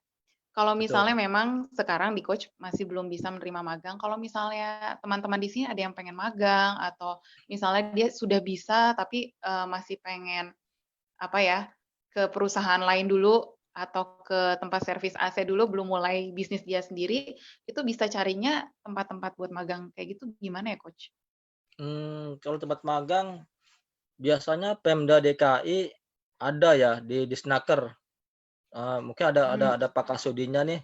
Kalau misalnya Betul. memang sekarang di Coach masih belum bisa menerima magang, kalau misalnya teman-teman di sini ada yang pengen magang atau misalnya dia sudah bisa tapi masih pengen apa ya, ke perusahaan lain dulu atau ke tempat servis AC dulu belum mulai bisnis dia sendiri, itu bisa carinya tempat-tempat buat magang kayak gitu gimana ya Coach? Kalau tempat magang biasanya Pemda DKI ada ya di Disnaker. Mungkin Mhm, ada Pak Kasudinya nih.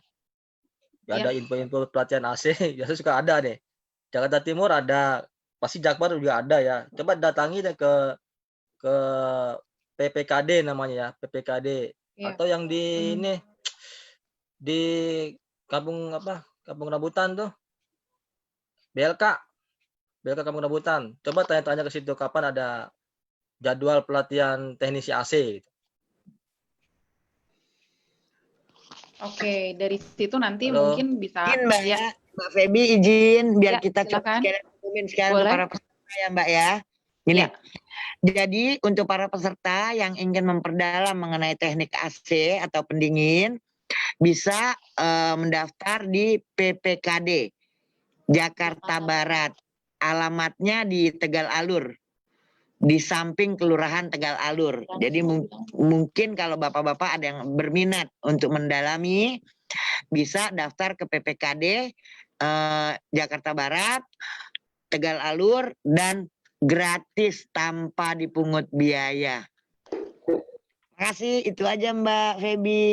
Ada iya, info-info pelatihan AC, biasanya suka ada nih. Jakarta Timur ada, pasti Jakbar juga ada ya. Coba datangi deh ke PPKD namanya ya, PPKD iya, atau yang di mhm. ini di Kampung apa? Kampung Rambutan tuh, BLK, BLK Kampung Rambutan. Coba tanya-tanya ke situ kapan ada jadwal pelatihan teknisi AC. Oke, dari situ nanti Halo. mungkin bisa Izin Mbak, ya, Mbak Feby izin biar ya kita coba silakan, sekalian umumin sekarang ke boleh? para peserta ya Mbak ya. Ini, Ya, jadi untuk para peserta yang ingin memperdalam mengenai teknik AC atau pendingin, bisa mendaftar di PPKD Jakarta Barat. Alamatnya di Tegal Alur, di samping Kelurahan Tegal Alur. Jadi mungkin kalau bapak-bapak ada yang berminat untuk mendalami, bisa daftar ke PPKD Jakarta Barat, Tegal Alur, dan gratis tanpa dipungut biaya. Terima kasih, itu aja Mbak Feby.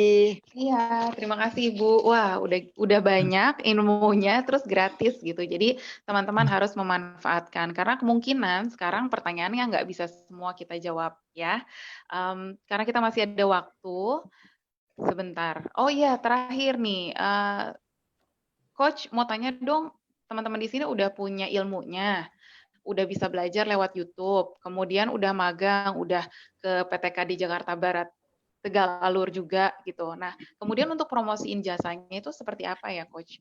iya, terima kasih Ibu. Wah, udah banyak ilmunya, terus gratis gitu. Jadi teman-teman harus memanfaatkan karena kemungkinan sekarang pertanyaannya nggak bisa semua kita jawab ya. Karena kita masih ada waktu sebentar. Oh iya, terakhir nih, Coach mau tanya dong, teman-teman di sini udah punya ilmunya, udah bisa belajar lewat YouTube, kemudian udah magang, udah ke PTK di Jakarta Barat, Tegal Alur juga gitu. Nah, kemudian untuk promosiin jasanya itu seperti apa ya, Coach?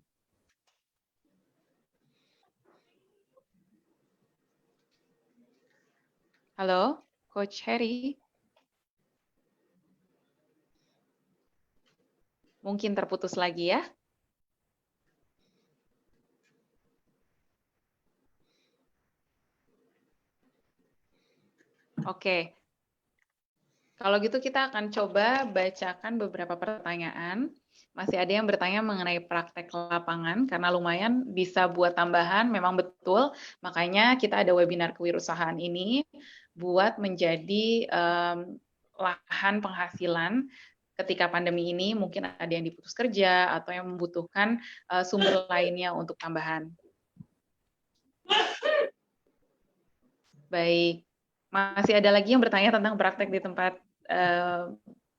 Halo, Coach Heri? Mungkin terputus lagi ya. Oke. Kalau gitu kita akan coba bacakan beberapa pertanyaan. Masih ada yang bertanya mengenai praktek lapangan, karena lumayan bisa buat tambahan, memang betul. Makanya kita ada webinar kewirausahaan ini buat menjadi lahan penghasilan ketika pandemi ini. Mungkin ada yang diputus kerja atau yang membutuhkan sumber lainnya untuk tambahan. Baik, masih ada lagi yang bertanya tentang praktek di tempat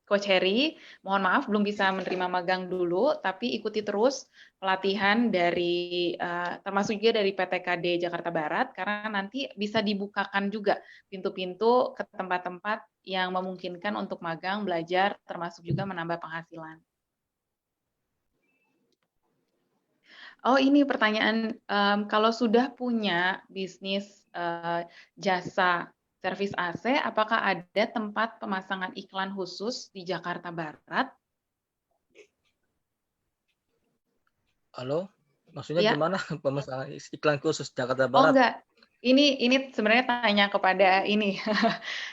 Coach Heri, mohon maaf belum bisa menerima magang dulu, tapi ikuti terus pelatihan dari termasuk juga dari PTKD Jakarta Barat, karena nanti bisa dibukakan juga pintu-pintu ke tempat-tempat yang memungkinkan untuk magang, belajar, termasuk juga menambah penghasilan. Oh, ini pertanyaan, kalau sudah punya bisnis jasa servis AC, apakah ada tempat pemasangan iklan khusus di Jakarta Barat? Halo, maksudnya Ya. gimana pemasangan iklan khusus Jakarta Oh, Barat? enggak. Ini sebenarnya tanya kepada ini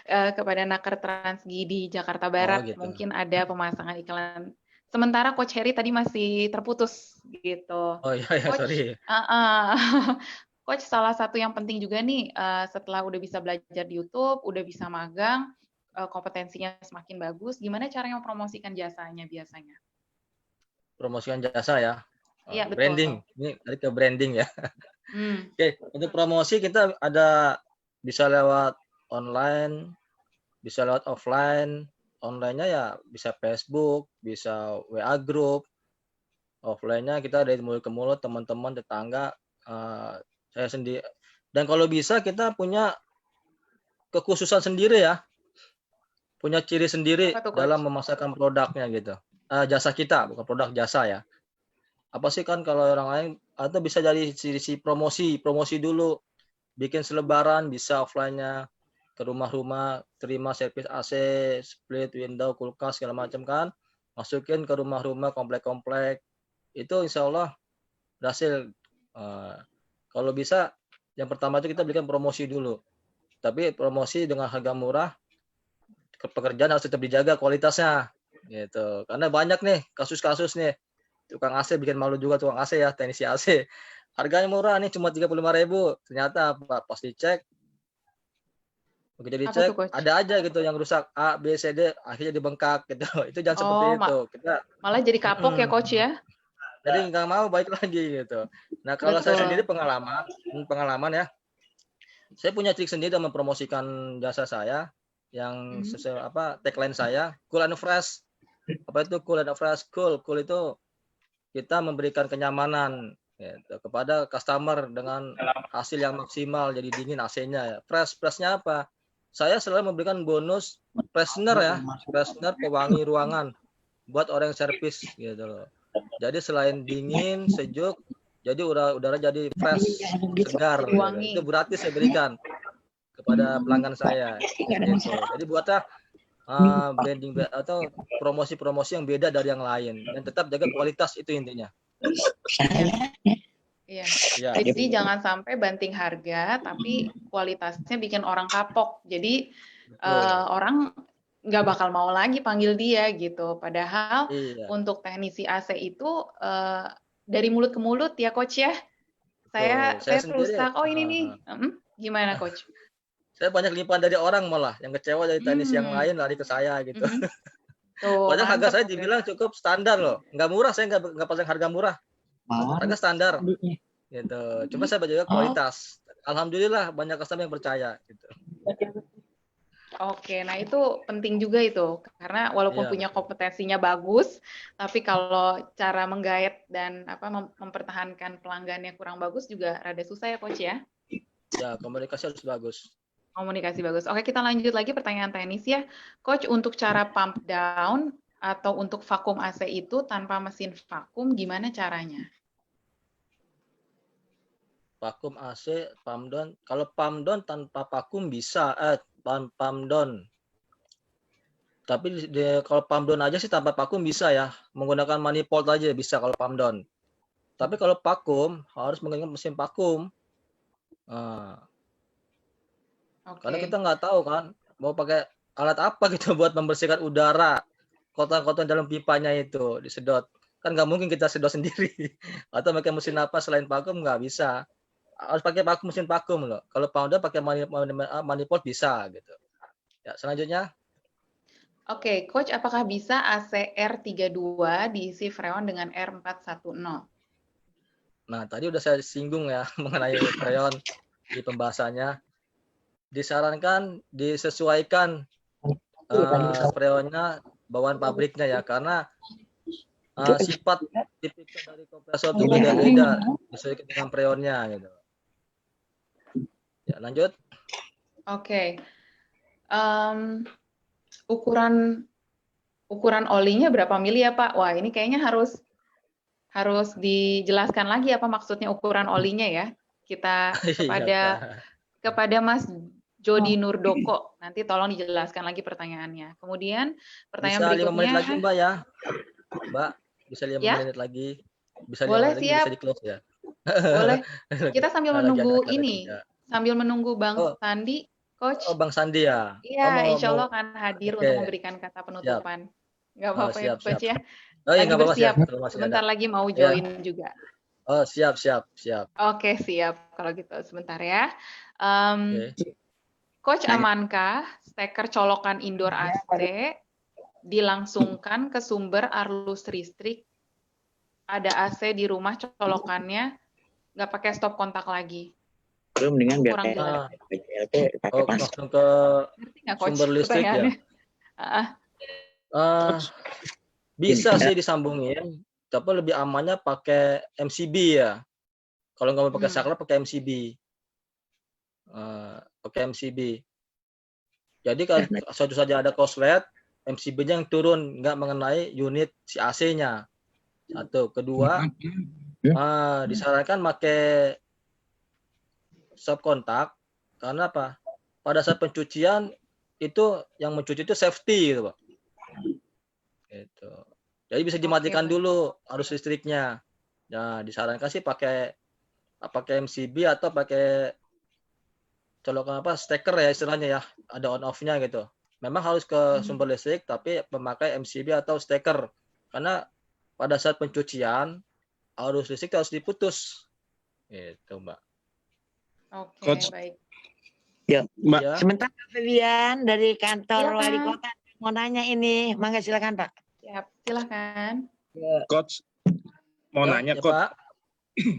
kepada Naker Transgi di Jakarta Barat. gitu. Mungkin ada pemasangan iklan. Sementara Coach Heri tadi masih terputus gitu. Oh iya, Coach, sorry. Coach, salah satu yang penting juga nih, setelah udah bisa belajar di YouTube, udah bisa magang, kompetensinya semakin bagus, gimana caranya mempromosikan jasanya biasanya? Promosikan jasa ya. Iya, betul. Branding. Ini tadi ke branding ya. Hmm. Oke, untuk promosi kita ada bisa lewat online, bisa lewat offline. Online-nya ya bisa Facebook, bisa WA group. Offline-nya kita dari mulut ke mulut, teman-teman, tetangga, saya sendiri. Dan kalau bisa kita punya kekhususan sendiri ya. Punya ciri sendiri Apa tuh, Coach? dalam memasarkan produknya gitu. Jasa kita, bukan produk, jasa ya. Apa sih kan kalau orang lain, atau bisa jadi sisi promosi dulu. Bikin selebaran, bisa offline-nya ke rumah-rumah, terima servis AC, split, window, kulkas, segala macam kan. Masukin ke rumah-rumah, komplek-komplek. Itu insya Allah berhasil. Kalau bisa, yang pertama itu kita berikan promosi dulu. Tapi promosi dengan harga murah, pekerjaan harus tetap dijaga kualitasnya. Gitu. Karena banyak nih kasus-kasus nih. Tukang AC bikin malu juga tukang AC ya, teknisi AC. Harganya murah nih, cuma 35.000. Ternyata pas dicek, begitu dicek, ada aja gitu yang rusak A, B, C, D, akhirnya dibengkak gitu. Itu jangan seperti itu. Kita malah jadi kapok ya Coach ya. Jadi nggak mau baik lagi gitu. Nah kalau saya sendiri pengalaman ya, saya punya trik sendiri dalam mempromosikan jasa saya yang sesuai tagline saya, cool and fresh. Apa itu cool and fresh? Cool itu kita memberikan kenyamanan gitu, kepada customer dengan hasil yang maksimal, jadi dingin AC-nya ya. Freshnya apa? Saya selalu memberikan bonus freshener ya, freshener pewangi ruangan buat orang yang servis gitu loh. Jadi selain dingin, sejuk, jadi udara jadi fresh, segar. Gitu. Itu gratis saya berikan kepada pelanggan saya. Gitu. Jadi buatlah branding atau promosi-promosi yang beda dari yang lain dan tetap jaga kualitas, itu intinya. Iya. Jadi jangan sampai banting harga tapi kualitasnya bikin orang kapok. Jadi orang nggak bakal mau lagi panggil dia gitu. Padahal untuk teknisi AC itu dari mulut ke mulut ya Coach ya. Saya rusak. Oh ini nih. Gimana Coach? Saya banyak limpahan dari orang malah yang kecewa dari teknisi yang lain lari ke saya gitu. Padahal harga saya dibilang cukup standar loh. Nggak murah, saya nggak pasang harga murah. Harga standar. Gitu. Cuma saya jaga kualitas. Alhamdulillah banyak customer yang percaya gitu. Oke, nah itu penting juga itu, karena walaupun punya kompetensinya bagus, tapi kalau cara menggait dan mempertahankan pelanggannya kurang bagus juga rada susah ya Coach ya? Ya, komunikasi harus bagus. Komunikasi bagus. Oke, kita lanjut lagi pertanyaan teknis ya. Coach, untuk cara pump down atau untuk vakum AC itu tanpa mesin vakum, gimana caranya? Vakum AC, pump down. Kalau pump down tanpa vakum bisa, pump down. Tapi kalau pump down aja sih tanpa vakum bisa ya. Menggunakan manifold aja bisa kalau pump down. Tapi kalau vakum harus menggunakan mesin vakum. Karena kita nggak tahu kan mau pakai alat apa gitu buat membersihkan udara, kotoran-kotoran dalam pipanya itu disedot. Kan nggak mungkin kita sedot sendiri. Atau pakai mesin apa selain vakum, nggak bisa. Harus pakai mesin vakum loh. Kalau pump down pakai manifold bisa gitu. Ya, selanjutnya. Oke, Coach, apakah bisa AC R32 diisi freon dengan R410? Nah, tadi udah saya singgung ya mengenai freon di pembahasannya. Disarankan disesuaikan freonnya bawaan pabriknya ya, karena sifat tipikal dari kompresor itu beda-beda disesuaikan dengan freonnya gitu. Ya, lanjut. Oke. Ukuran olinya berapa mili ya Pak? Wah, ini kayaknya harus dijelaskan lagi apa maksudnya ukuran olinya ya. Kita kepada Mas Jody Nurdoko, nanti tolong dijelaskan lagi pertanyaannya. Kemudian pertanyaan Bisa 5 berikutnya. menit lagi Mbak ya. Mbak, bisa 5 Ya? menit lagi. Bisa 5 Boleh, menit lagi, siap. bisa di-close ya. Boleh. Kita sambil Lagi menunggu ada ini, 3. sambil menunggu Bang Oh. Sandi, Coach. Oh, Bang Sandi ya. Iya, insya Allah akan hadir Oke. untuk memberikan kata penutupan. Nggak apa-apa ya, siap, Coach ya. Oh iya, Lagi nggak apa-apa, bersiap. siap. Kalau masih Sebentar ada. lagi mau Ya. join juga. Oh, siap. Oke, siap. Kalau gitu, sebentar ya. Oke. Coach, amankah steker colokan indoor AC dilangsungkan ke sumber arus listrik? Ada AC di rumah, colokannya nggak pakai stop kontak lagi. Lu mendingan biar Kurang kayak jelas. PCLP pakai Oh, pas. langsung ke Ngerti nggak, Coach, sumber listrik ya. pertanyaannya? Bisa sih disambungin, tapi lebih amannya pakai MCB ya. Kalau nggak mau pakai saklar, pakai MCB. Pakai MCB. Jadi kalau suatu saja ada korslet, MCB-nya yang turun, nggak mengenai unit si AC-nya. Satu. Kedua, disarankan pakai stop kontak, karena apa? Pada saat pencucian, itu yang mencuci itu safety gitu, Pak. Gitu. Jadi bisa dimatikan dulu arus listriknya. Nah, disarankan sih pakai MCB atau pakai colokan steker ya istilahnya ya, ada on off-nya gitu. Memang harus ke sumber listrik tapi memakai MCB atau steker. Karena pada saat pencucian arus listrik harus diputus. Gitu, Mbak. Oke, Coach. baik. Ya, Mbak. ya. Sebentar Vivian dari kantor Silakan. wali kota mau nanya ini. Mangga silakan Pak. Siap, silakan. Coach, mau nanya ya, Coach. Pak.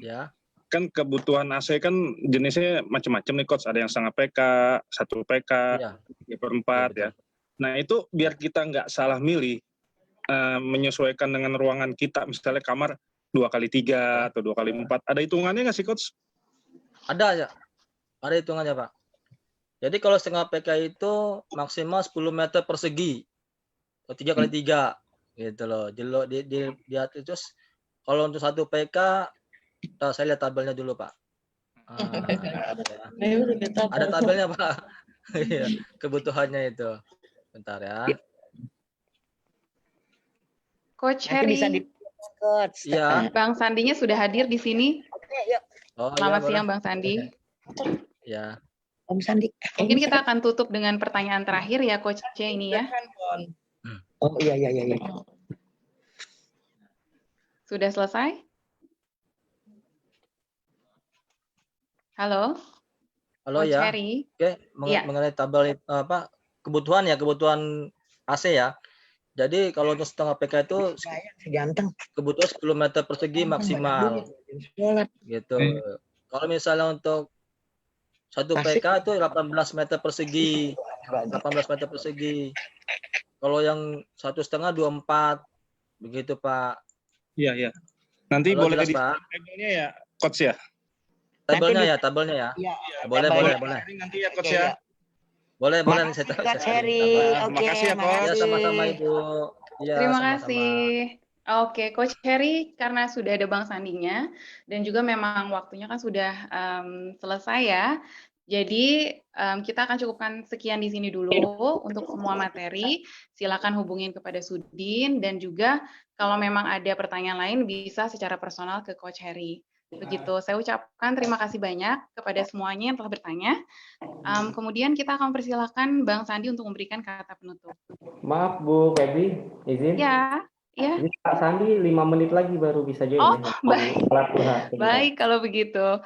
Ya. Kan kebutuhan AC kan jenisnya macam-macam nih Coach. Ada yang 1/2 PK, 1 PK, Ya. 3/4 ya. Nah itu biar kita nggak salah milih, menyesuaikan dengan ruangan kita. Misalnya kamar 2x3 atau 2x4. Ada hitungannya nggak sih Coach? Ada ya. Ada hitungannya Pak. Jadi kalau 1/2 PK itu maksimal 10 meter persegi. 3x3 gitu loh. Di atas kalau untuk 1 PK, saya lihat tabelnya dulu Pak. Ada tabelnya Pak. Kebutuhannya itu. Bentar ya. Coach Nanti Heri. bisa di Coach. Iya. Bang Sandinya sudah hadir di sini. Oke, yuk. Oh, Selamat iya, siang boleh. Bang Sandi. Ya. Om Sandi. Mungkin kita akan tutup dengan pertanyaan terakhir ya Coach C ini ya. Oh iya. Sudah selesai? Halo? Halo Coach ya. Heri. Oke, Iya. mengenai tabel kebutuhan AC ya. Jadi kalau untuk 1/2 PK itu Ganteng. kebutuhan 10 meter persegi maksimal. Gitu. Kalau misalnya untuk 1 PK itu 18 meter persegi. 18 meter persegi. Kalau yang 1,5 24. Begitu, Pak. Iya. Nanti Halo, boleh jelas, di Pak. tabelnya ya Coach ya? Tabelnya ya. Iya. Boleh. Nanti ya Coach ya. Boleh. Makasih, Coach Heri. Oke, Makasih ya, Coach. Ya, sama-sama Ibu. Ya, Terima sama-sama. kasih. Oke, Coach Heri, karena sudah ada Bang Sandinya, dan juga memang waktunya kan sudah selesai ya. Jadi kita akan cukupkan sekian di sini dulu untuk semua materi. Silakan hubungin kepada Sudin, dan juga kalau memang ada pertanyaan lain bisa secara personal ke Coach Heri. Begitu, saya ucapkan terima kasih banyak kepada semuanya yang telah bertanya. Kemudian kita akan persilakan Bang Sandi untuk memberikan kata penutup. Maaf Bu Febri, izin? Ya. Jadi Pak Sandi 5 menit lagi baru bisa join. Oh, ya. baik. Sebentar. Baik kalau begitu.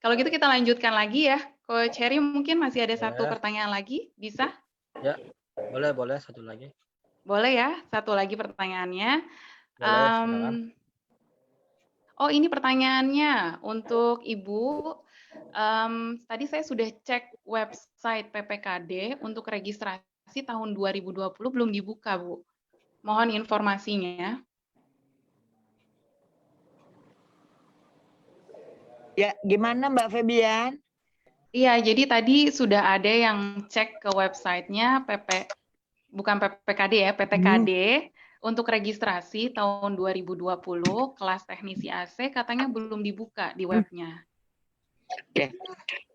Kalau gitu kita lanjutkan lagi ya. Coach Heri mungkin masih ada satu pertanyaan lagi, bisa? Ya, boleh satu lagi. Boleh ya, satu lagi pertanyaannya. Boleh, silakan. Oh, ini pertanyaannya untuk Ibu. Tadi saya sudah cek website PPKD untuk registrasi registrasi tahun 2020 belum dibuka, Bu. Mohon informasinya. Ya, gimana Mbak Febian? Iya, jadi tadi sudah ada yang cek ke websitenya bukan PPKD ya, PTKD untuk registrasi tahun 2020 kelas teknisi AC katanya belum dibuka di webnya. Oke.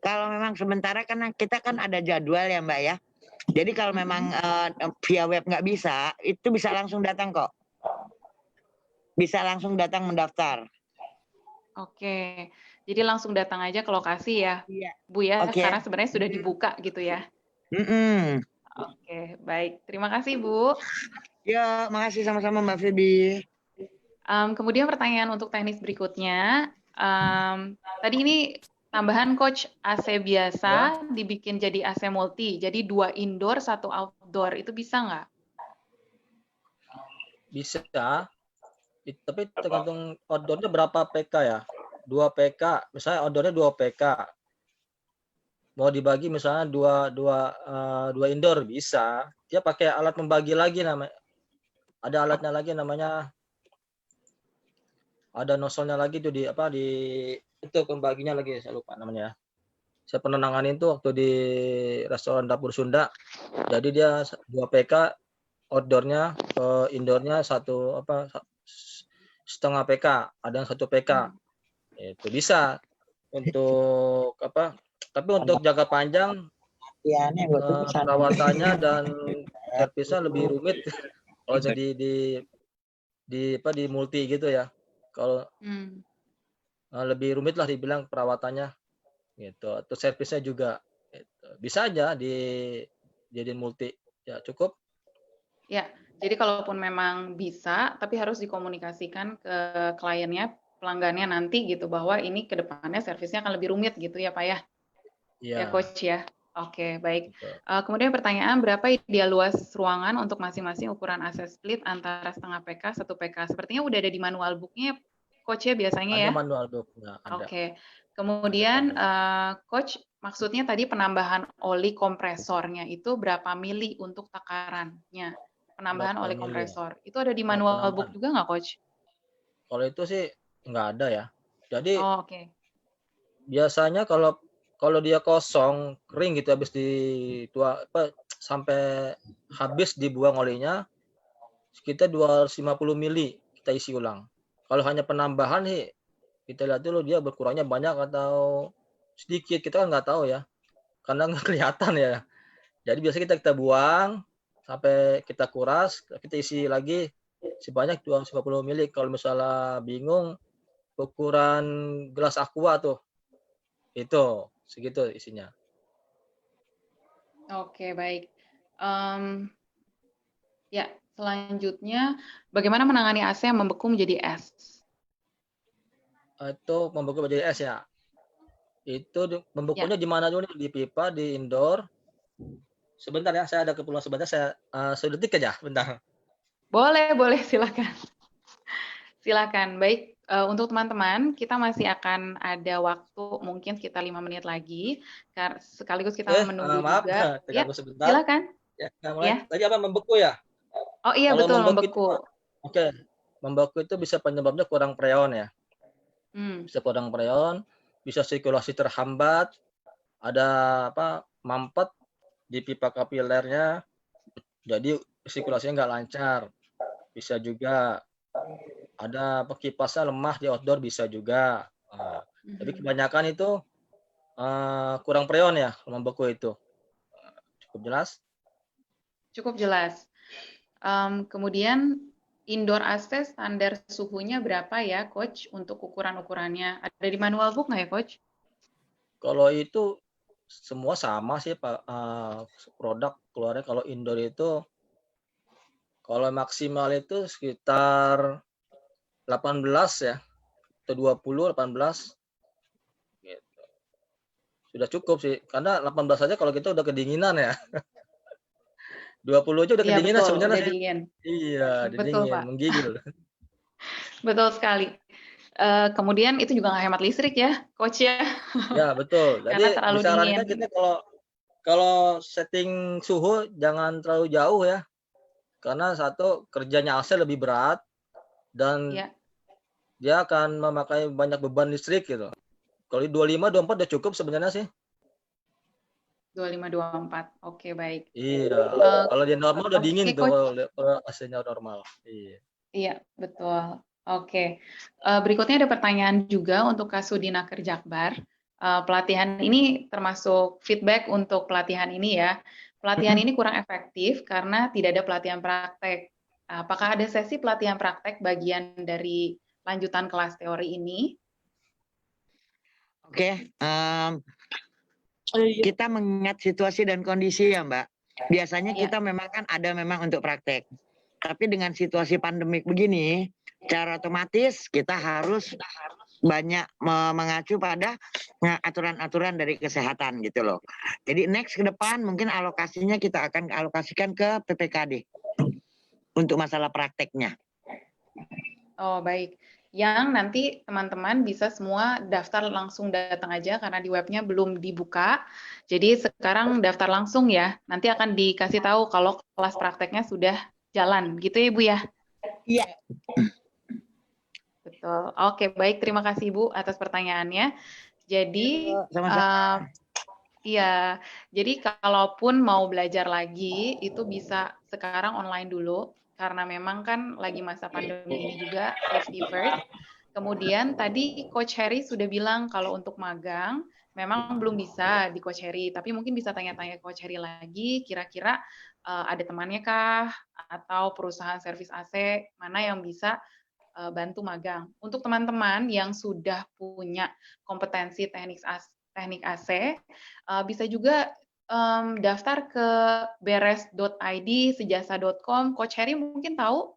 Kalau memang sementara karena kita kan ada jadwal ya Mbak ya. Jadi kalau memang via web nggak bisa, itu bisa langsung datang kok. Bisa langsung datang mendaftar. Oke, jadi langsung datang aja ke lokasi ya, Iya. Bu ya, Oke. karena sebenarnya sudah dibuka gitu ya. Oke, baik. Terima kasih, Bu. Ya, makasih sama-sama Mbak Febi. Kemudian pertanyaan untuk teknis berikutnya. Tadi ini tambahan coach AC biasa dibikin jadi AC multi, jadi 2 indoor, 1 outdoor. Itu bisa nggak? Bisa, tapi tergantung outdoornya berapa PK ya. 2 PK, misalnya outdoornya 2 PK. Mau dibagi misalnya dua indoor bisa. Dia pakai alat membagi lagi namanya. Ada alatnya lagi namanya. Ada nozzle-nya lagi tuh di itu pembaginya lagi, saya lupa namanya. Saya pernah nanganin tuh waktu di restoran Dapur Sunda. Jadi dia 2 PK outdoornya ke indoornya setengah PK, ada yang 1 PK. Itu bisa untuk tapi untuk jangka panjang perawatannya dan servisnya lebih rumit kalau jadi di multi gitu ya. Kalau lebih rumit lah dibilang perawatannya gitu. Atau servisnya juga gitu. Bisa aja dijadiin multi. Ya, cukup. Ya, jadi kalaupun memang bisa, tapi harus dikomunikasikan ke kliennya, pelanggannya nanti gitu, bahwa ini ke depannya servisnya akan lebih rumit gitu ya Pak ya? Iya. Ya Coach ya? Oke, baik. Kemudian pertanyaan, berapa ideal luas ruangan untuk masing-masing ukuran AC split antara setengah PK, 1 PK? Sepertinya udah ada di manual book-nya Coach ya biasanya ya? Ada manual book-nya, ada. Oke. Kemudian Coach, maksudnya tadi penambahan oli kompresornya itu berapa mili untuk takarannya? Penambahan oli kompresor. Itu ada di manual book juga nggak, Coach? Kalau itu sih nggak ada ya. Jadi biasanya kalau dia kosong, kering gitu habis sampai habis dibuang olinya, sekitar 250 mili kita isi ulang. Kalau hanya penambahan sih, kita lihat dulu dia berkurangnya banyak atau sedikit, kita kan nggak tahu ya. Karena nggak kelihatan ya. Jadi biasanya kita buang, sampai kita kuras, kita isi lagi sebanyak 250 mili. Kalau misalnya bingung, ukuran gelas aqua tuh, itu segitu isinya. Oke, baik. Ya, selanjutnya bagaimana menangani AC yang membeku menjadi es? Itu membeku menjadi es ya. Itu membekunya di mana dulu? Di pipa, di indoor. Sebentar ya, saya ada keperluan sebentar, saya sedetik aja, bentar. Boleh, silakan. Silakan. Baik, untuk teman-teman, kita masih akan ada waktu mungkin sekitar 5 menit lagi. Sekaligus kita menunggu maaf, juga. Ya, sebentar. silakan. Ya. Tadi apa membeku ya? Oh iya, kalau betul, membeku. Oke, membeku itu bisa penyebabnya kurang freon ya. Bisa kurang freon, bisa sirkulasi terhambat, ada mampet di pipa kapilernya, jadi sirkulasinya nggak lancar. Bisa juga ada kipasnya lemah di outdoor, bisa juga. Tapi kebanyakan itu kurang freon ya, membeku itu. Cukup jelas? Cukup jelas. Kemudian indoor AC standar suhunya berapa ya, Coach, untuk ukuran-ukurannya? Ada di manual book nggak ya, Coach? Kalau itu semua sama sih Pak, produk keluarnya. Kalau indoor itu, kalau maksimal itu sekitar 18 ya, atau 20, 18. Gitu. Sudah cukup sih, karena 18 saja kalau kita udah kedinginan ya. 20 aja udah kedinginan sebenarnya. Udah dingin. Iya, betul, dingin, Pak. menggigil. Betul sekali. Kemudian itu juga nggak hemat listrik ya, Coach ya. Ya, betul. Jadi Karena terlalu disarankan dingin. kita kalau kalau setting suhu jangan terlalu jauh ya. Karena satu, kerjanya AC lebih berat dan Iya. dia akan memakai banyak beban listrik gitu. Kalau di 25, 24 udah cukup sebenarnya sih. 25, 24. Oke, baik. Iya. Kalau dia normal udah dingin Oke, tuh Coach. kalau AC-nya normal. Iya. Iya, betul. Oke. Berikutnya ada pertanyaan juga untuk Kak Sudina Kerjakbar. Pelatihan ini termasuk feedback untuk pelatihan ini ya. Pelatihan ini kurang efektif karena tidak ada pelatihan praktek. Apakah ada sesi pelatihan praktek bagian dari lanjutan kelas teori ini? Oke, kita mengingat situasi dan kondisi ya Mbak. Biasanya kita memang kan ada memang untuk praktek. Tapi dengan situasi pandemik begini, secara otomatis kita harus banyak mengacu pada aturan-aturan dari kesehatan gitu loh. Jadi next ke depan mungkin alokasinya kita akan alokasikan ke PPKD untuk masalah prakteknya. Oh, baik. Yang nanti teman-teman bisa semua daftar langsung datang aja karena di webnya belum dibuka. Jadi sekarang daftar langsung ya. Nanti akan dikasih tahu kalau kelas prakteknya sudah jalan. Gitu ya, Ibu ya? Iya. Betul. Oke, baik. Terima kasih, Ibu, atas pertanyaannya. Jadi, iya. Jadi kalaupun mau belajar lagi, itu bisa sekarang online dulu. Karena memang kan lagi masa pandemi ini juga, safety first. Kemudian tadi Coach Harry sudah bilang kalau untuk magang, memang belum bisa di Coach Harry, tapi mungkin bisa tanya-tanya Coach Harry lagi, kira-kira ada temannya kah, atau perusahaan servis AC, mana yang bisa bantu magang. Untuk teman-teman yang sudah punya kompetensi teknik AC, bisa juga daftar ke beres.id, sejasa.com. Coach Harry mungkin tahu?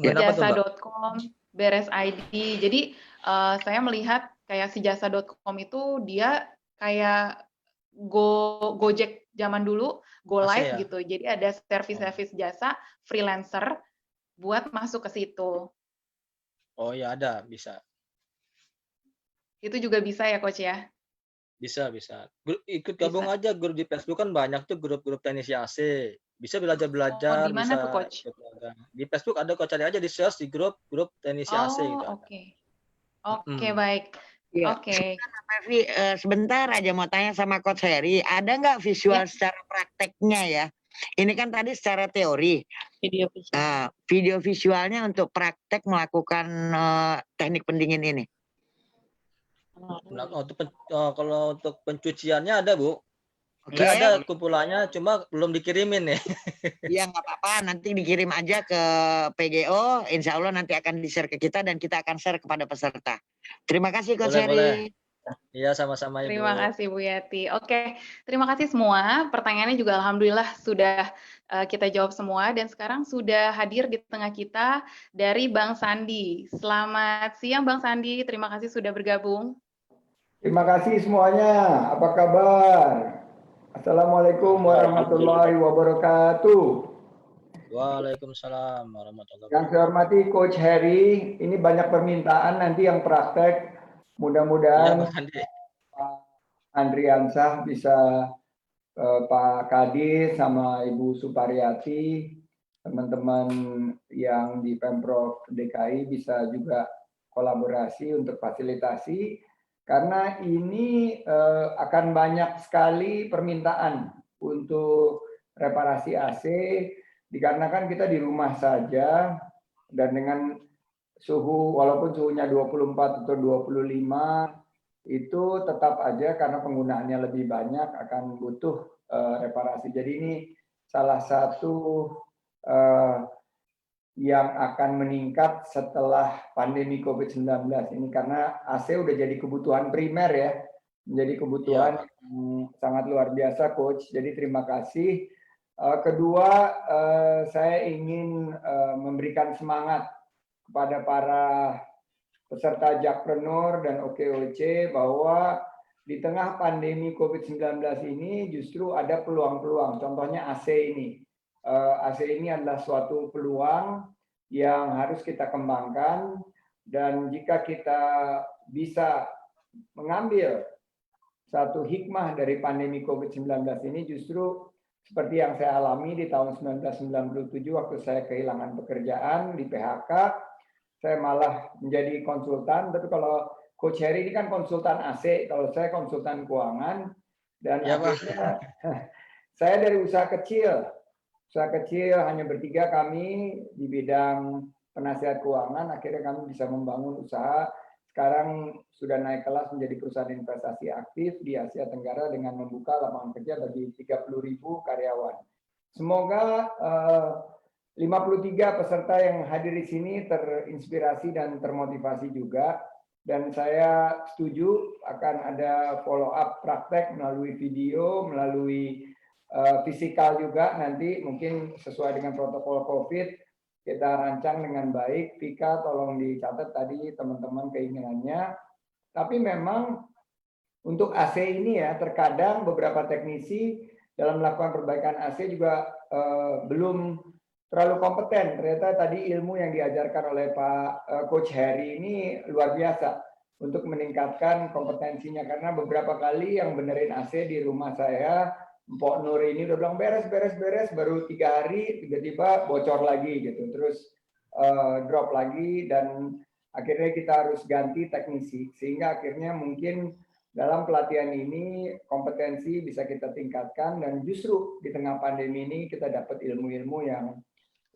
Sejasa.com, beres ID. Jadi saya melihat kayak sejasa.com itu dia kayak Gojek zaman dulu, Go Masih Live ya? gitu. Jadi ada servis-servis jasa freelancer buat masuk ke situ. Oh ya ada, bisa. Itu juga bisa ya Coach ya? Bisa. Ikut gabung aja grup di Facebook kan banyak tuh grup-grup teknisi AC. Bisa belajar-belajar, di mana bisa tuh, Coach? ikut magang. Di Facebook ada kok, cari aja di search di grup teknisi AC gitu. Oke, baik. Ya. Oke. Sebentar aja mau tanya sama Coach Harry, ada nggak visual secara prakteknya ya? Ini kan tadi secara teori. Video visualnya untuk praktek melakukan teknik pendingin ini. Nah, kalau untuk pencuciannya ada, Bu. Oke. Ada kumpulannya, cuma belum dikirimin nih. Iya, nggak apa-apa. Nanti dikirim aja ke PGO. Insya Allah nanti akan di-share ke kita dan kita akan share kepada peserta. Terima kasih, Coach Harry. Iya, sama-sama, Ibu. Terima kasih, Bu Yati. Oke, terima kasih semua. Pertanyaannya juga alhamdulillah sudah kita jawab semua. Dan sekarang sudah hadir di tengah kita dari Bang Sandi. Selamat siang, Bang Sandi. Terima kasih sudah bergabung. Terima kasih semuanya. Apa kabar? Assalamualaikum warahmatullahi wabarakatuh. Waalaikumsalam warahmatullahi wabarakatuh. Yang saya hormati Coach Harry, ini banyak permintaan nanti yang praktek. Mudah-mudahan Pak Andriansah bisa Pak Kadis sama Ibu Suparyati, teman-teman yang di Pemprov DKI bisa juga kolaborasi untuk fasilitasi. Karena ini akan banyak sekali permintaan untuk reparasi AC, dikarenakan kita di rumah saja dan dengan suhu walaupun suhunya 24 atau 25 itu tetap aja karena penggunaannya lebih banyak akan butuh reparasi. Jadi ini salah satu yang akan meningkat setelah pandemi COVID-19 ini karena AC udah jadi kebutuhan primer ya, menjadi kebutuhan yang sangat luar biasa, Coach. Jadi terima kasih. Kedua, saya ingin memberikan semangat kepada para peserta Jakpreneur dan OKOC bahwa di tengah pandemi COVID-19 ini justru ada peluang-peluang. Contohnya AC ini. AC ini adalah suatu peluang yang harus kita kembangkan dan jika kita bisa mengambil satu hikmah dari pandemi COVID-19 ini justru seperti yang saya alami di tahun 1997 waktu saya kehilangan pekerjaan di PHK, saya malah menjadi konsultan. Tapi kalau Coach Heri ini kan konsultan AC, kalau saya konsultan keuangan, dan Ya, Pak. akhirnya saya dari usaha kecil hanya bertiga kami di bidang penasihat keuangan, akhirnya kami bisa membangun usaha. Sekarang sudah naik kelas menjadi perusahaan investasi aktif di Asia Tenggara dengan membuka lapangan kerja bagi 30.000 karyawan. Semoga 53 peserta yang hadir di sini terinspirasi dan termotivasi juga. Dan saya setuju akan ada follow up praktek melalui video, melalui fisikal juga nanti mungkin sesuai dengan protokol COVID kita rancang dengan baik. Vika tolong dicatat tadi teman-teman keinginannya. Tapi memang untuk AC ini ya terkadang beberapa teknisi dalam melakukan perbaikan AC juga belum terlalu kompeten. Ternyata tadi ilmu yang diajarkan oleh Pak Coach Heri ini luar biasa untuk meningkatkan kompetensinya, karena beberapa kali yang benerin AC di rumah saya, Mpok Nur ini udah bilang beres, baru 3 hari tiba-tiba bocor lagi gitu, terus drop lagi, dan akhirnya kita harus ganti teknisi, sehingga akhirnya mungkin dalam pelatihan ini kompetensi bisa kita tingkatkan, dan justru di tengah pandemi ini kita dapat ilmu-ilmu yang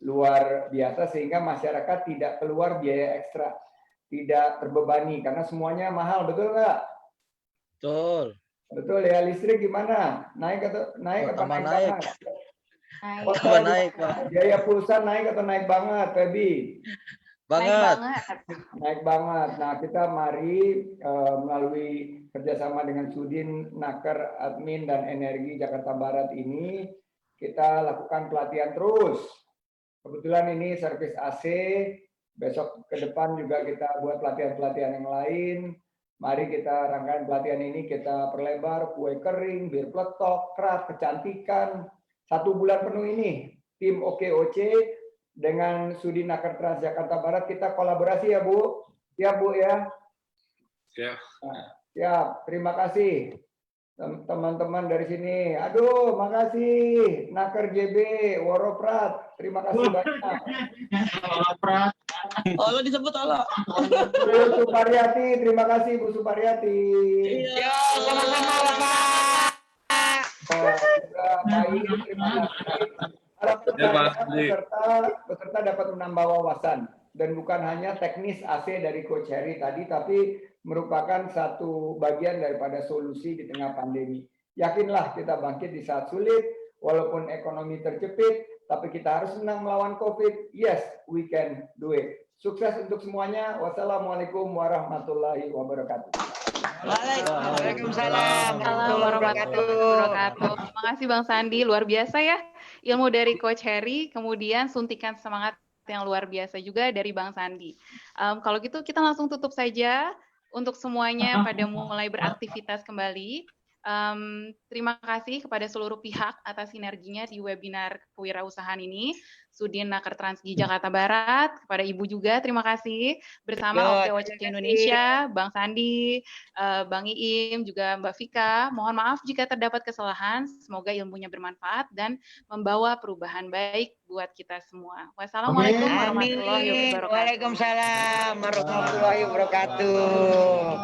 luar biasa sehingga masyarakat tidak keluar biaya ekstra, tidak terbebani karena semuanya mahal, betul nggak? Betul. Betul ya. Listrik gimana? Naik atau naik atau naik banget? Naik, Pak. Biaya pulsa naik atau naik banget, Febi? Banget. Naik banget. Nah, kita mari melalui kerjasama dengan Sudin, Naker, Admin, dan Energi Jakarta Barat ini kita lakukan pelatihan terus. Kebetulan ini servis AC, besok ke depan juga kita buat pelatihan-pelatihan yang lain. Mari kita rangkaian pelatihan ini kita perlebar, kue kering, bir peletok, craft, kecantikan. 1 bulan penuh ini, tim OKOC dengan Sudin Naker Trans Jakarta Barat kita kolaborasi ya Bu. Siap Bu ya? Siap. Siap, terima kasih teman-teman dari sini. Aduh, makasih Naker JB, Woroprat, terima kasih banyak. Allah disebut Allah. Bu Suparyati, terima kasih Bu Suparyati. Yo, sama-sama Pak. Baik, terima kasih. Peserta dapat menambah wawasan, dan bukan hanya teknis AC dari Coach Heri tadi, tapi merupakan satu bagian daripada solusi di tengah pandemi. Yakinlah kita bangkit di saat sulit, walaupun ekonomi terjepit, tapi kita harus menang melawan COVID. Yes, we can do it. Sukses untuk semuanya. Wassalamualaikum warahmatullahi wabarakatuh. Waalaikumsalam warahmatullahi wabarakatuh. Terima kasih Bang Sandi, luar biasa ya ilmu dari Coach Heri, kemudian suntikan semangat yang luar biasa juga dari Bang Sandi. Kalau gitu kita langsung tutup saja untuk semuanya pada mulai beraktivitas kembali. Terima kasih kepada seluruh pihak atas sinerginya di webinar kewirausahaan ini. Sudin Naker Transgi Jakarta Barat, kepada Ibu juga terima kasih. Bersama OKOC Indonesia, Bang Sandi, Bang Iim, juga Mbak Vika. Mohon maaf jika terdapat kesalahan, semoga ilmunya bermanfaat dan membawa perubahan baik buat kita semua. Wassalamualaikum warahmatullahi wabarakatuh. Waalaikumsalam warahmatullahi wabarakatuh.